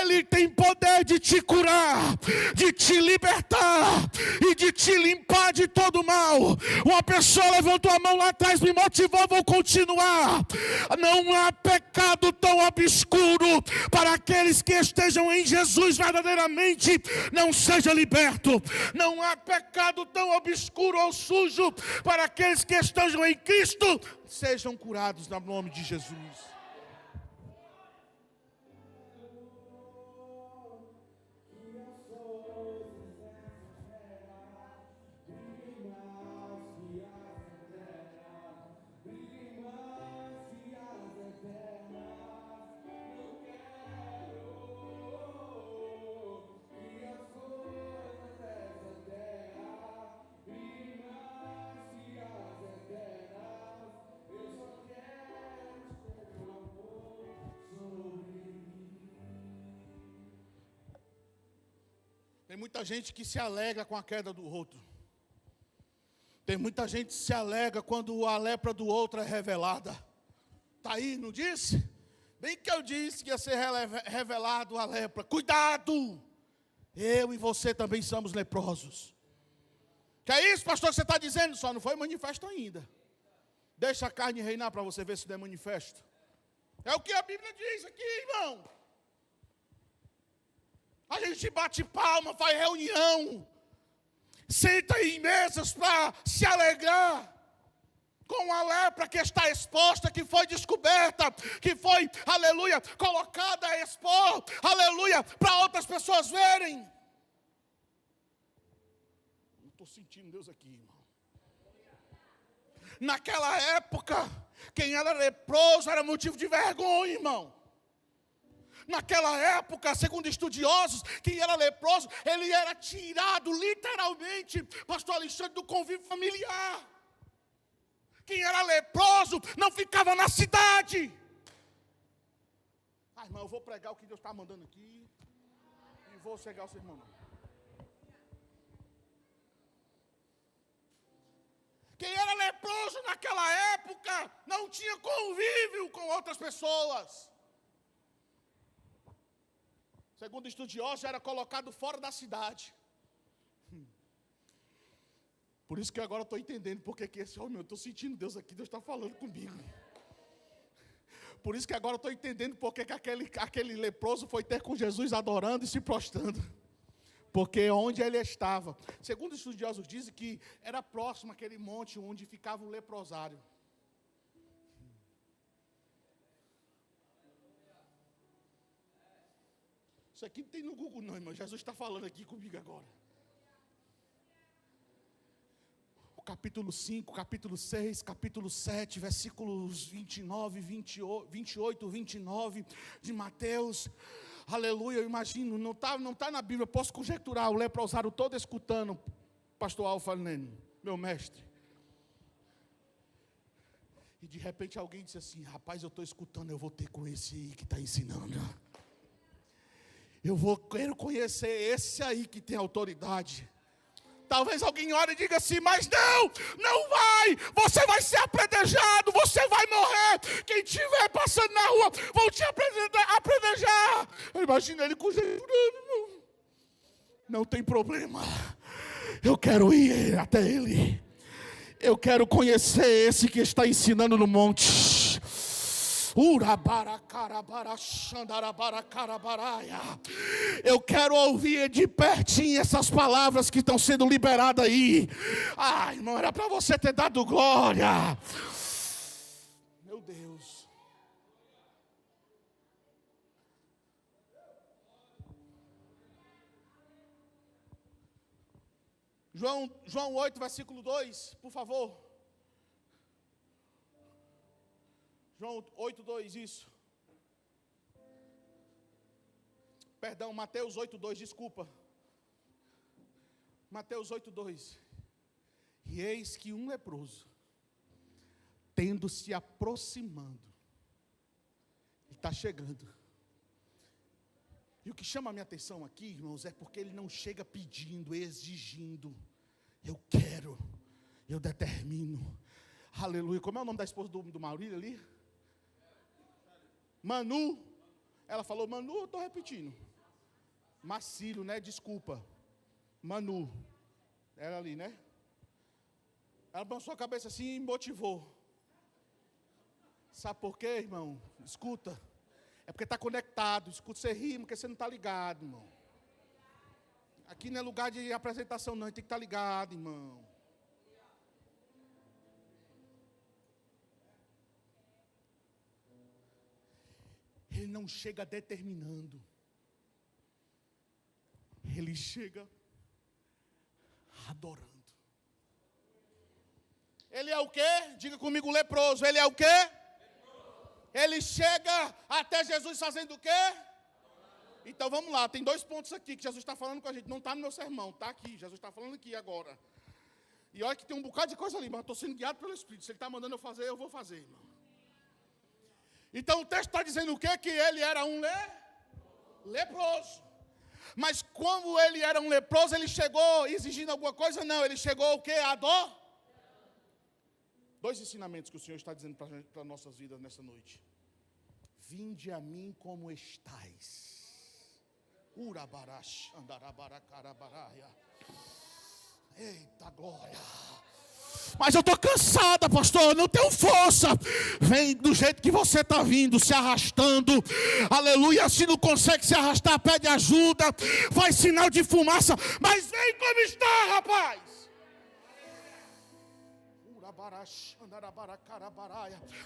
S1: Ele tem poder de te curar, de te libertar e de te limpar de todo mal. Uma pessoa levantou a mão lá atrás, me motivou, vou continuar. Não há pecado tão absurdo obscuro para aqueles que estejam em Jesus verdadeiramente não seja liberto. Não há pecado tão obscuro ou sujo para aqueles que estejam em Cristo sejam curados no nome de Jesus. Tem muita gente que se alegra com a queda do outro. Tem muita gente que se alegra quando a lepra do outro é revelada. Está aí, não disse? Bem que eu disse que ia ser revelado a lepra. Cuidado! Eu e você também somos leprosos. Que é isso, pastor, que você está dizendo? Só não foi manifesto ainda. Deixa a carne reinar para você ver se não é manifesto. É o que a Bíblia diz aqui, irmão. A gente bate palma, faz reunião, senta em mesas para se alegrar com a lepra que está exposta, que foi descoberta, que foi, aleluia, colocada a expor, aleluia, para outras pessoas verem. Não estou sentindo Deus aqui, irmão. Naquela época, quem era leproso era motivo de vergonha, irmão. Naquela época, segundo estudiosos, quem era leproso, ele era tirado literalmente, pastor Alexandre, do convívio familiar. Quem era leproso não ficava na cidade. Ah, irmão, eu vou pregar o que Deus está mandando aqui e vou cegar o sermão. Quem era leproso naquela época não tinha convívio com outras pessoas. Segundo estudiosos, era colocado fora da cidade. Por isso que agora eu estou entendendo porque que esse homem, eu estou sentindo Deus aqui, Deus está falando comigo. Por isso que agora eu estou entendendo porque que aquele leproso foi ter com Jesus adorando e se prostrando. Porque onde ele estava, segundo os estudiosos dizem que era próximo àquele monte onde ficava o leprosário. Isso aqui não tem no Google não, irmão. Jesus está falando aqui comigo agora. O capítulo 5, capítulo 6, capítulo 7, versículos 29, 28, 29 de Mateus. Aleluia, eu imagino, não tá na Bíblia, eu posso conjecturar, o leprosário todo escutando, pastor Alfa Nene, meu mestre. E de repente alguém disse assim, rapaz, eu estou escutando, eu vou ter com esse aí que está ensinando. Quero conhecer esse aí que tem autoridade. Talvez alguém ore e diga assim, mas não vai, você vai ser apredejado, você vai morrer. Quem estiver passando na rua, vão te apredejar. Eu imagino ele conjecturando. Não tem problema, eu quero ir até ele. Eu quero conhecer esse que está ensinando no monte. Eu quero ouvir de pertinho essas palavras que estão sendo liberadas aí. Ah, irmão, era para você ter dado glória. Meu Deus. João 8, versículo 2, por favor. João 8, 2, isso. Perdão, Mateus 8, 2, desculpa. Mateus 8, 2. E eis que um leproso, tendo se aproximando, ele está chegando. E o que chama a minha atenção aqui, irmãos, é porque ele não chega pedindo, exigindo. Eu quero, eu determino. Aleluia. Como é o nome da esposa do Maurílio ali? Manu. Ela falou Manu, eu estou repetindo. Marcílio, né? Desculpa. Manu. Ela ali, né? Ela balançou a cabeça assim e motivou. Sabe por quê, irmão? Escuta. É porque está conectado. Escuta, você rima, porque você não está ligado, irmão. Aqui não é lugar de apresentação, não. A gente tem que estar ligado, irmão. Ele não chega determinando. Ele chega adorando. Ele é o quê? Diga comigo, leproso. Ele é o quê? Leproso. Ele chega até Jesus fazendo o quê? Então vamos lá, tem 2 pontos aqui que Jesus está falando com a gente. Não está no meu sermão, está aqui. Jesus está falando aqui agora. E olha que tem um bocado de coisa ali, mas eu estou sendo guiado pelo Espírito. Se Ele está mandando eu fazer, eu vou fazer, irmão. Então o texto está dizendo o quê? Que ele era um leproso. Mas como ele era um leproso, ele chegou exigindo alguma coisa? Não, ele chegou o quê? A dor? 2 ensinamentos que o Senhor está dizendo para nossas vidas nessa noite. Vinde a mim como estais. Urabarash, andarabaracarabaraia. Eita glória. Mas eu estou cansada, pastor, eu não tenho força. Vem do jeito que você está vindo, se arrastando. Aleluia, se não consegue se arrastar, pede ajuda. Faz sinal de fumaça. Mas vem como está, rapaz.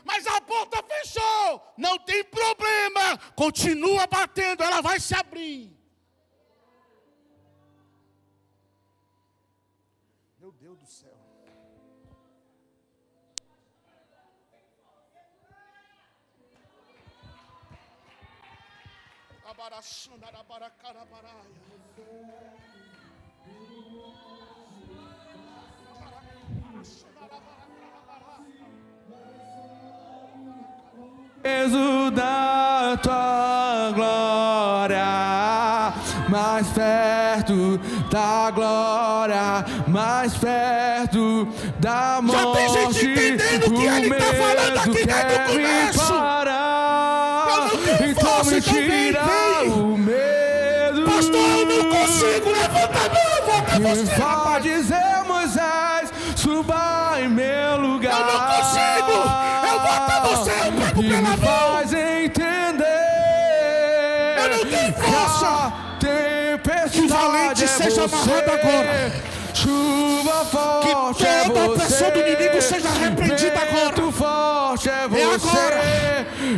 S1: Mas a porta fechou. Não tem problema. Continua batendo, ela vai se abrir. Meu Deus do céu.
S2: Peso da tua glória, mais perto da glória, mais perto da morte.
S1: Já tem gente entendendo que ele está falando aqui desde o começo. Eu não tenho força, então vem.
S2: O medo.
S1: Pastor, eu não consigo, levanta a mão, volta você.
S2: Pode dizer, Moisés, suba em meu lugar.
S1: Eu não consigo, eu volto a você, eu pego pela mão.
S2: Faz entender.
S1: Eu não tenho força.
S2: Tempestade
S1: que o valente seja amarrado agora.
S2: Chuva forte
S1: que toda a opressão do inimigo seja repreendida agora.
S2: Forte é você.
S1: É agora.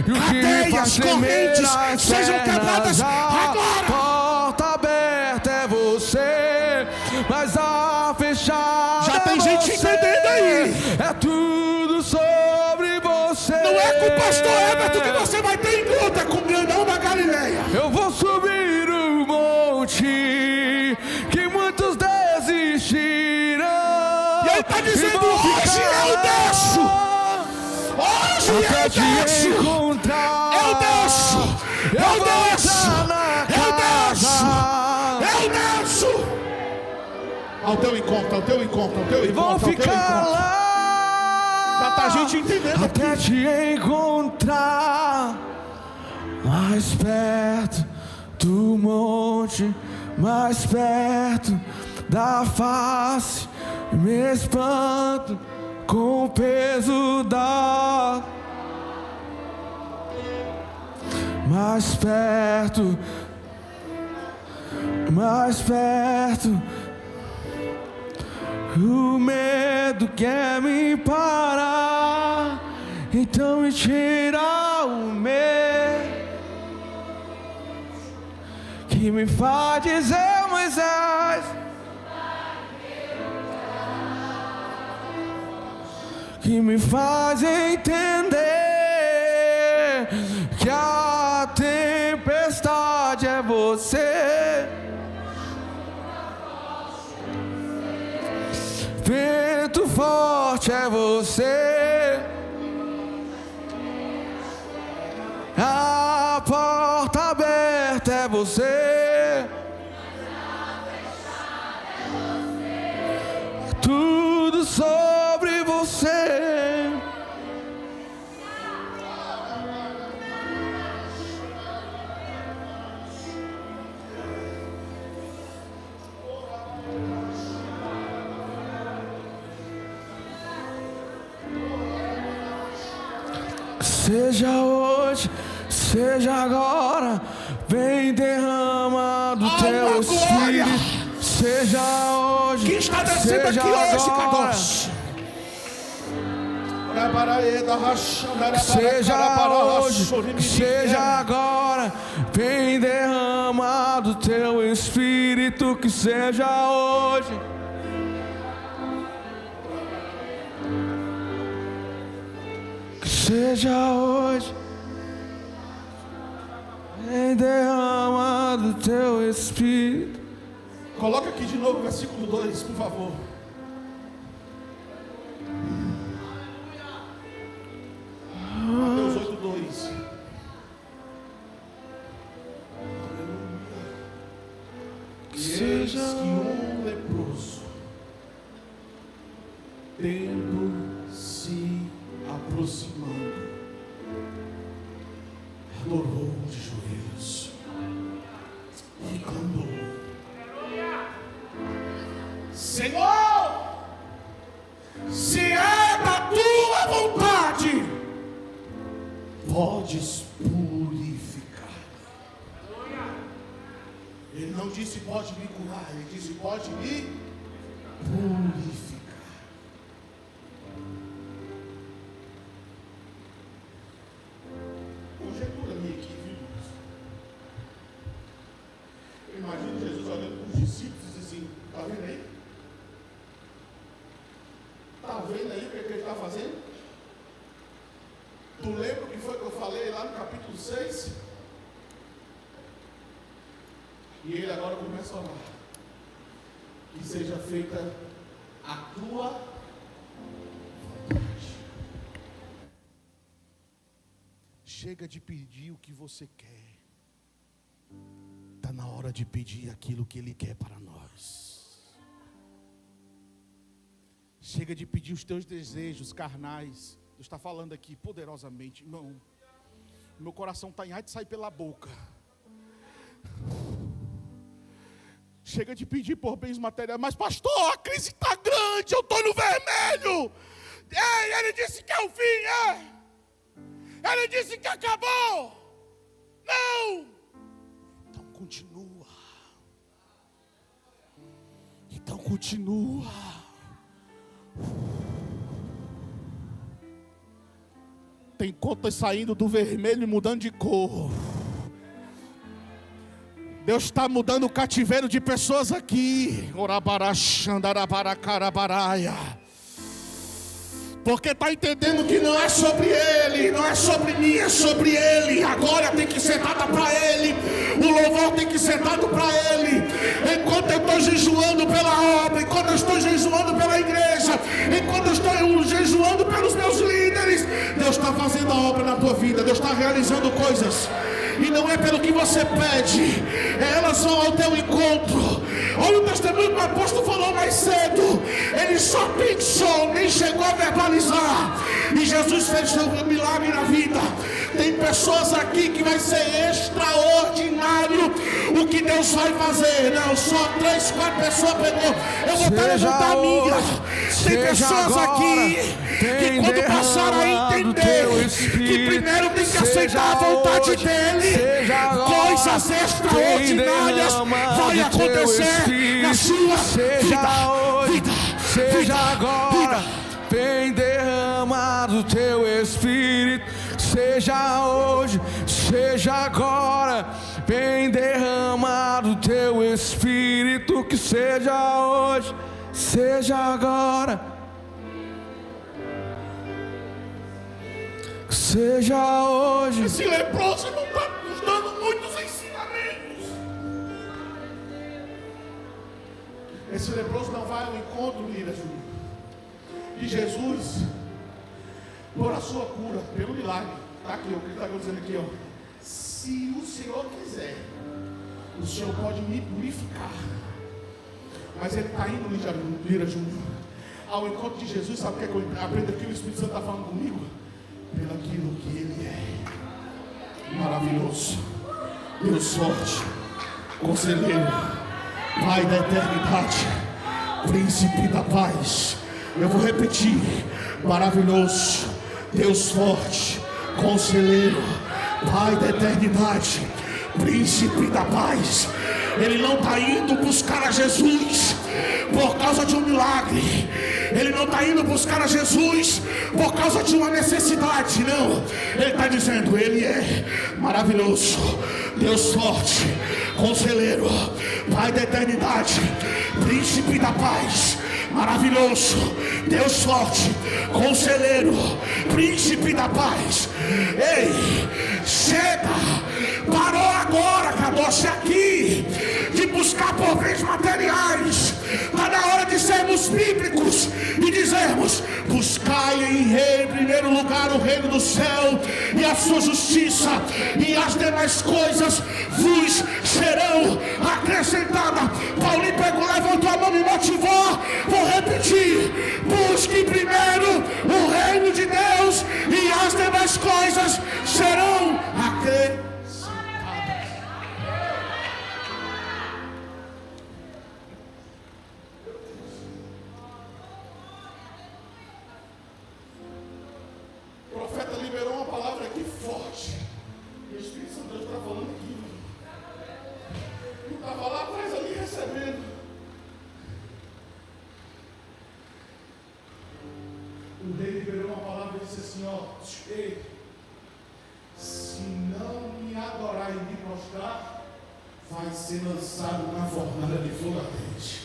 S1: Cadeias, correntes sejam quebradas agora.
S2: Porta aberta é você, mas a fechada
S1: já tem gente entendendo aí.
S2: É tudo sobre você.
S1: Não é com o pastor Everton que você vai ter encontro com o grandão da Galileia.
S2: Eu vou subir o monte que muitos desistiram.
S1: E ele está dizendo, hoje eu desço. Hoje eu desço. Eu desço. Eu desço. Eu desço. Eu desço. Ao teu encontro, ao teu encontro, ao teu encontro.
S2: Vou ficar lá.
S1: Já tá a gente entendendo
S2: até
S1: aqui.
S2: Te encontrar mais perto do monte, mais perto da face. Me espanto com o peso da. Mais perto, mais perto. O medo quer me parar, então me tira o medo que me faz dizer, Moisés, que me faz entender que a tempestade é você. Vento forte é você. A porta aberta é você. Tudo sobre você. Seja hoje, seja agora, vem derrama do teu Espírito. Seja hoje,
S3: que está descendo aqui hoje, Kadosh.
S2: Seja hoje, seja agora, vem derrama do teu Espírito, que seja hoje. Que seja hoje, vem derrama do teu Espírito.
S3: Coloca aqui de novo o versículo 2, por favor. Mateus 8:2.
S2: Que seja
S3: Eis que um leproso, tendo se aproximando, adorou de joelhos e clamou: Senhor, se é da tua vontade, podes purificar. Ele não disse pode me curar, ele disse pode me purificar. Conjectura minha aqui, viu? Eu imagino Jesus olhando para os discípulos e disse assim: está vendo aí? Está vendo aí o que ele está fazendo? Tu lembra o que foi que eu falei lá no capítulo 6? E ele agora começa a orar: que seja feita a tua vontade. Chega de pedir o que você quer. Está na hora de pedir aquilo que Ele quer para nós. Chega de pedir os teus desejos carnais. Deus está falando aqui poderosamente, irmão. Meu coração está em ar de sair pela boca. Chega de pedir por bens materiais. Mas pastor, a crise está grande, eu estou no vermelho. Ei, ele disse que é o fim, Ele disse que acabou. Não. Então continua. Então continua. Tem contas saindo do vermelho e mudando de cor. Deus está mudando o cativeiro de pessoas aqui. Porque está entendendo que não é sobre ele, não é sobre mim, é sobre ele. A glória tem que ser dada para ele, o louvor tem que ser dado para ele. Enquanto eu estou jejuando pela obra, enquanto eu estou jejuando pela igreja, enquanto eu estou jejuando pelos meus líderes, Deus está fazendo a obra na tua vida, Deus está realizando coisas. E não é pelo que você pede, elas vão ao teu encontro. Olha o testemunho que o apóstolo falou mais cedo. Ele só pensou, nem chegou a verbalizar, e Jesus fez um milagre na vida. Tem pessoas aqui que vai ser extraordinário o que Deus vai fazer. Não, só 3, 4 pessoas pegou. Eu vou até levantar a minha. Tem pessoas aqui que quando passaram a entender que primeiro tem que aceitar a vontade dele, coisas extraordinárias vão acontecer na sua vida.
S2: Seja agora, vem derramado o teu Espírito. Seja hoje, seja agora, vem derramado o teu Espírito. Que seja hoje, seja agora, que seja hoje.
S3: Esse leproso não está nos dando muitos ensinamentos. Esse leproso não vai ao encontro, Lira Júnior, de Jesus por a sua cura, pelo milagre. Está aqui, o que ele está dizendo aqui, ó. Se o Senhor quiser, o Senhor pode me purificar. Mas ele está indo, Lira Júnior, ao encontro de Jesus. Sabe o que é que eu aprendo aqui? O Espírito Santo está falando comigo. Pelo aquilo que ele é. Maravilhoso, Deus forte, Conselheiro, Pai da eternidade, Príncipe da paz. Eu vou repetir: maravilhoso, Deus forte, Conselheiro, Pai da eternidade, príncipe da paz. Ele não está indo buscar a Jesus por causa de um milagre. Ele não está indo buscar a Jesus por causa de uma necessidade, não. Ele está dizendo, Ele é maravilhoso, Deus forte, conselheiro, Pai da eternidade, príncipe da paz. Maravilhoso, Deus forte, conselheiro, príncipe da paz. Ei, chega, parou agora, Kadosh, aqui de buscar por bens materiais. Está na hora de sermos bíblicos e dizermos: buscai em primeiro lugar o reino do céu e a sua justiça, e as demais coisas vos serão acrescentadas. Paulinho pegou, levantou a mão e me motivou. Vou repetir: busque primeiro o reino de Deus e as demais coisas serão acrescentadas. O profeta liberou uma palavra aqui forte. E o Espírito Santo está falando aqui. Eu estava lá atrás ali recebendo. O rei liberou uma palavra e disse assim: ó, ei, se não me adorar e me prostrar, vai ser lançado na fornalha de fogo ardente.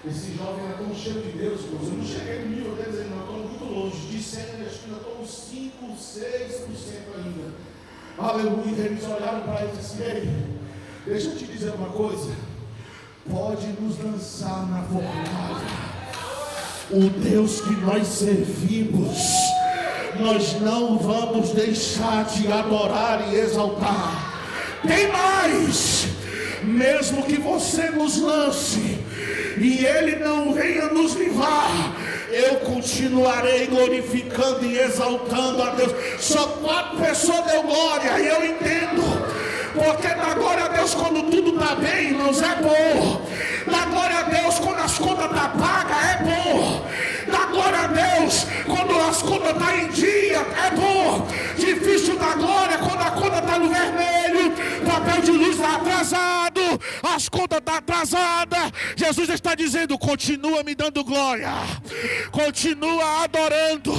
S3: Esse jovem era tão cheio de Deus, irmãos. Eu não cheguei no nível deles ainda, não, estou muito longe. Disseram, acho que ainda estou uns 5, 6% ainda. Aleluia. Eles olharam para ele e disseram assim: ei, deixa eu te dizer uma coisa. Pode nos lançar na fornalha. O Deus que nós servimos, nós não vamos deixar de adorar e exaltar. Tem mais. Mesmo que você nos lance e Ele não venha nos livrar, eu continuarei glorificando e exaltando a Deus. Só 4 pessoas deu glória, e eu entendo, porque da glória a Deus quando tudo está bem, irmãos, é bom. Da glória a Deus quando as contas estão pagas, é bom. Da glória a Deus quando as contas estão em dia, é bom. Difícil da glória quando a conta está no vermelho, papel de luz está atrasado, as contas estão atrasadas. Jesus está dizendo: continua me dando glória, continua adorando.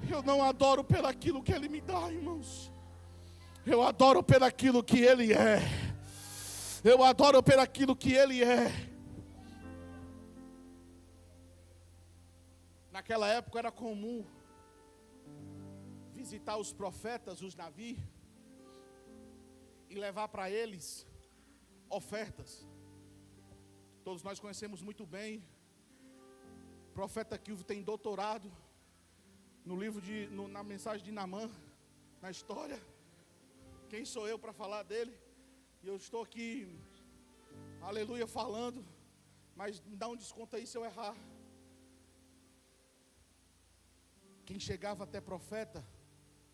S3: Eu não adoro pelaquilo que Ele me dá, irmãos. Eu adoro pelaquilo que Ele é. Eu adoro pelaquilo que Ele é. Naquela época era comum visitar os profetas, os navios, e levar para eles ofertas. Todos nós conhecemos muito bem. O profeta Kilvio tem doutorado no livro na mensagem de Naamã, na história. Quem sou eu para falar dele? E eu estou aqui, aleluia, falando, mas me dá um desconto aí se eu errar. Quem chegava até profeta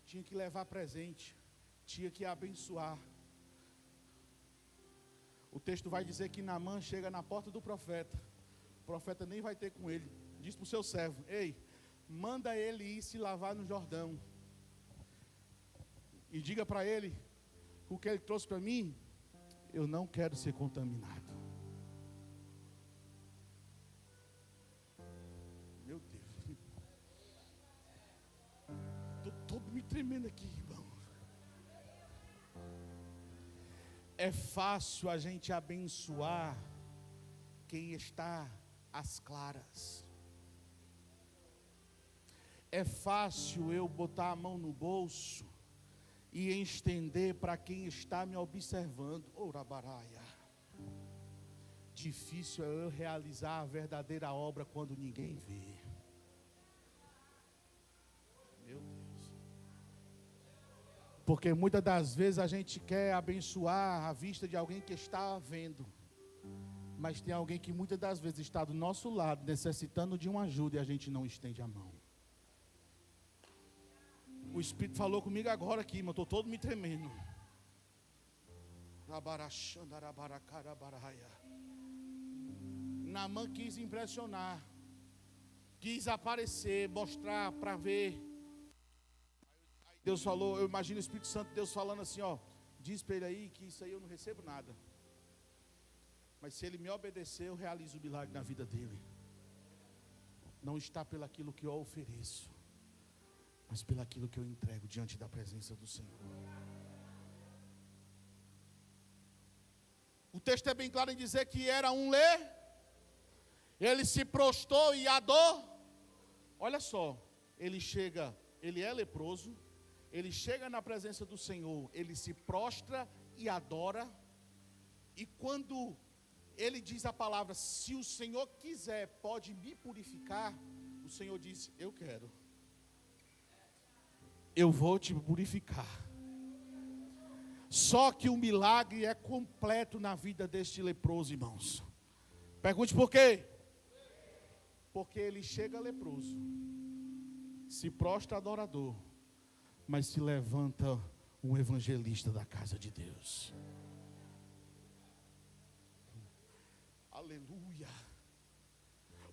S3: tinha que levar presente, tinha que abençoar. O texto vai dizer que Naamã chega na porta do profeta. O profeta nem vai ter com ele. Diz para o seu servo: ei, manda ele ir se lavar no Jordão. E diga para ele: o que ele trouxe para mim, eu não quero ser contaminado. Meu Deus. Estou todo me tremendo aqui, irmão. É fácil a gente abençoar quem está às claras. É fácil eu botar a mão no bolso e estender para quem está me observando. Orabaraia. Difícil é eu realizar a verdadeira obra quando ninguém vê. Meu Deus. Porque muitas das vezes a gente quer abençoar à vista de alguém que está vendo. Mas tem alguém que muitas das vezes está do nosso lado, necessitando de uma ajuda, e a gente não estende a mão. O Espírito falou comigo agora aqui, mas eu estou todo me tremendo.
S1: Naamã quis impressionar, quis aparecer, mostrar para ver. Aí Deus falou, eu imagino o Espírito Santo, Deus falando assim, ó, diz para ele aí que isso aí eu não recebo nada. Mas se ele me obedecer, eu realizo o milagre na vida dele. Não está pelaquilo que eu ofereço, mas pelaquilo que eu entrego diante da presença do Senhor. O texto é bem claro em dizer que era um ele se prostrou e adorou. Olha só, ele é leproso, ele chega na presença do Senhor, ele se prostra e adora. E quando ele diz a palavra, se o Senhor quiser, pode me purificar, o Senhor diz, eu quero. Eu vou te purificar. Só que o milagre é completo na vida deste leproso, irmãos. Pergunte por quê? Porque ele chega leproso, se prostra adorador, mas se levanta um evangelista da casa de Deus. Aleluia.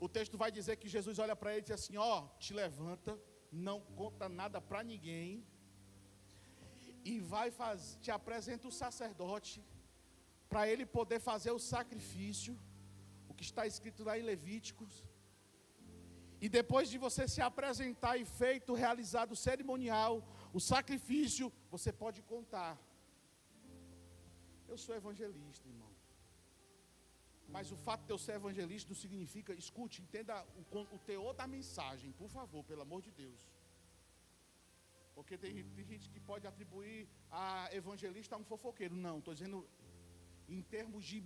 S1: O texto vai dizer que Jesus olha para ele e diz assim, ó, te levanta, não conta nada para ninguém, e te apresenta o sacerdote, para ele poder fazer o sacrifício, o que está escrito lá em Levíticos. E depois de você se apresentar e realizado o cerimonial, o sacrifício, você pode contar. Eu sou evangelista, irmão. Mas o fato de eu ser evangelista não significa, escute, entenda o teor da mensagem, por favor, pelo amor de Deus. Porque tem gente que pode atribuir a evangelista a um fofoqueiro. Não, estou dizendo em termos de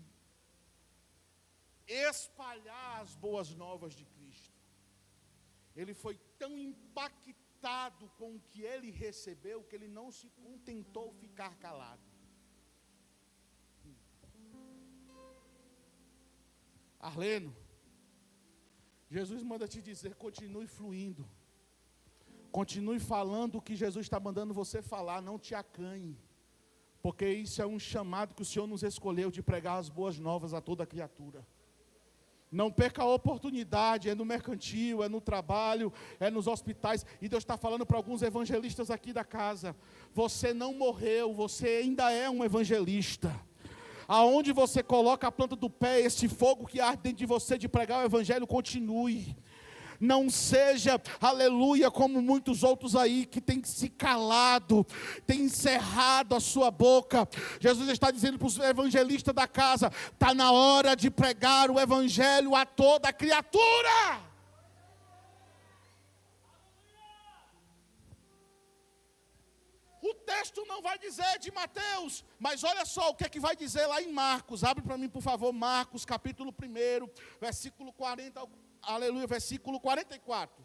S1: espalhar as boas novas de Cristo. Ele foi tão impactado com o que ele recebeu, que ele não se contentou ficar calado. Arleno, Jesus manda te dizer, continue fluindo. Continue falando o que Jesus está mandando você falar, não te acanhe. Porque isso é um chamado que o Senhor nos escolheu de pregar as boas novas a toda criatura. Não perca a oportunidade, é no mercantil, é no trabalho, é nos hospitais. E Deus está falando para alguns evangelistas aqui da casa. Você não morreu, você ainda é um evangelista. Aonde você coloca a planta do pé, esse fogo que arde dentro de você de pregar o evangelho, continue. Não seja, aleluia, como muitos outros aí que têm se calado, têm encerrado a sua boca. Jesus está dizendo para os evangelistas da casa, está na hora de pregar o evangelho a toda criatura. O texto não vai dizer de Mateus, mas olha só o que é que vai dizer lá em Marcos. Abre para mim, por favor, Marcos, capítulo 1, versículo 40, aleluia, versículo 44.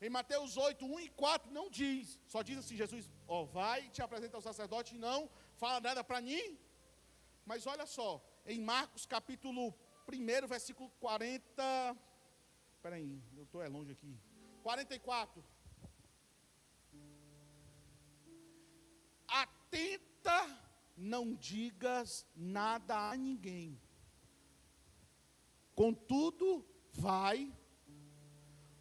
S1: Em Mateus 8, 1 e 4 não diz, só diz assim, Jesus, vai te apresentar ao sacerdote e não fala nada para mim. Mas olha só, em Marcos capítulo 1, versículo 40, espera aí, eu estou longe aqui, 44. Atenta, não digas nada a ninguém. Contudo, vai,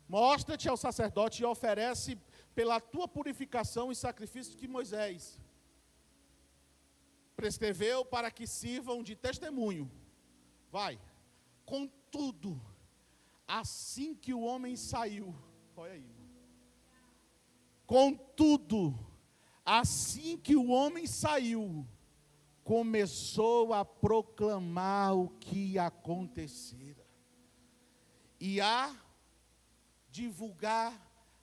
S1: mostra-te ao sacerdote e oferece pela tua purificação e sacrifício que Moisés prescreveu para que sirvam de testemunho. Vai. Contudo, assim que o homem saiu, olha aí, irmão. Contudo, assim que o homem saiu, começou a proclamar o que acontecera e a divulgar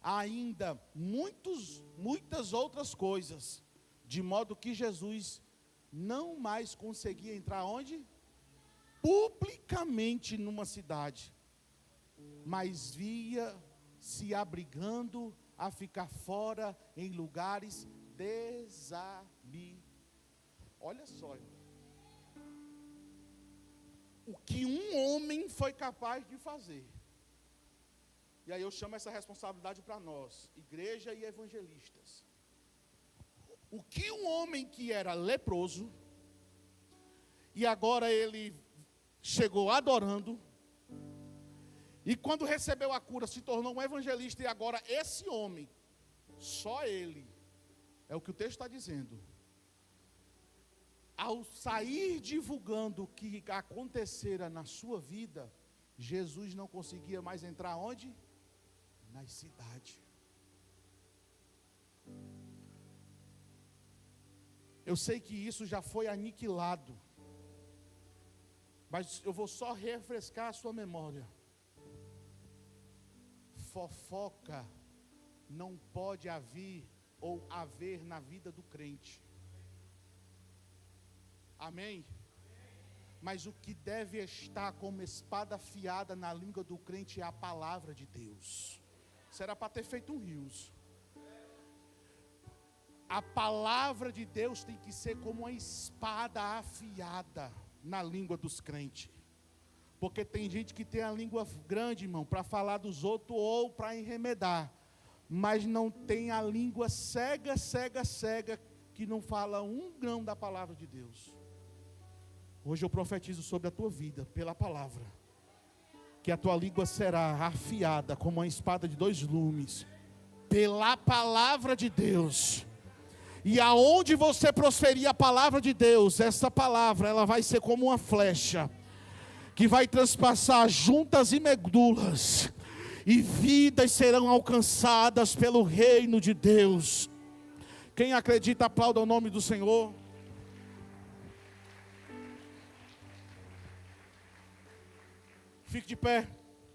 S1: ainda muitas outras coisas, de modo que Jesus não mais conseguia entrar onde? Publicamente numa cidade, mas via se abrigando a ficar fora em lugares desabitados. Olha só, irmão. O que um homem foi capaz de fazer. E aí eu chamo essa responsabilidade para nós, igreja e evangelistas.
S3: o que um homem que era leproso, e agora ele chegou adorando, e quando recebeu a cura se tornou um evangelista, e agora esse homem, só ele, é o que o texto está dizendo, ao sair divulgando o que acontecera na sua vida, Jesus não conseguia mais entrar onde? Nas cidades. Eu sei que isso já foi aniquilado, mas eu vou só refrescar a sua memória. Fofoca não pode haver na vida do crente. Amém? Mas o que deve estar como espada afiada na língua do crente é a palavra de Deus. Será para ter feito um rios. A palavra de Deus tem que ser como uma espada afiada na língua dos crentes. Porque tem gente que tem a língua grande, irmão, para falar dos outros ou para enremedar. Mas não tem a língua cega, que não fala um grão da palavra de Deus. Hoje eu profetizo sobre a tua vida, pela palavra, que a tua língua será afiada como uma espada de 2 lumes, pela palavra de Deus. E aonde você prosferir a palavra de Deus, essa palavra, ela vai ser como uma flecha, que vai transpassar juntas e medulas, e vidas serão alcançadas pelo reino de Deus. Quem acredita, aplauda o nome do Senhor. Fique de pé.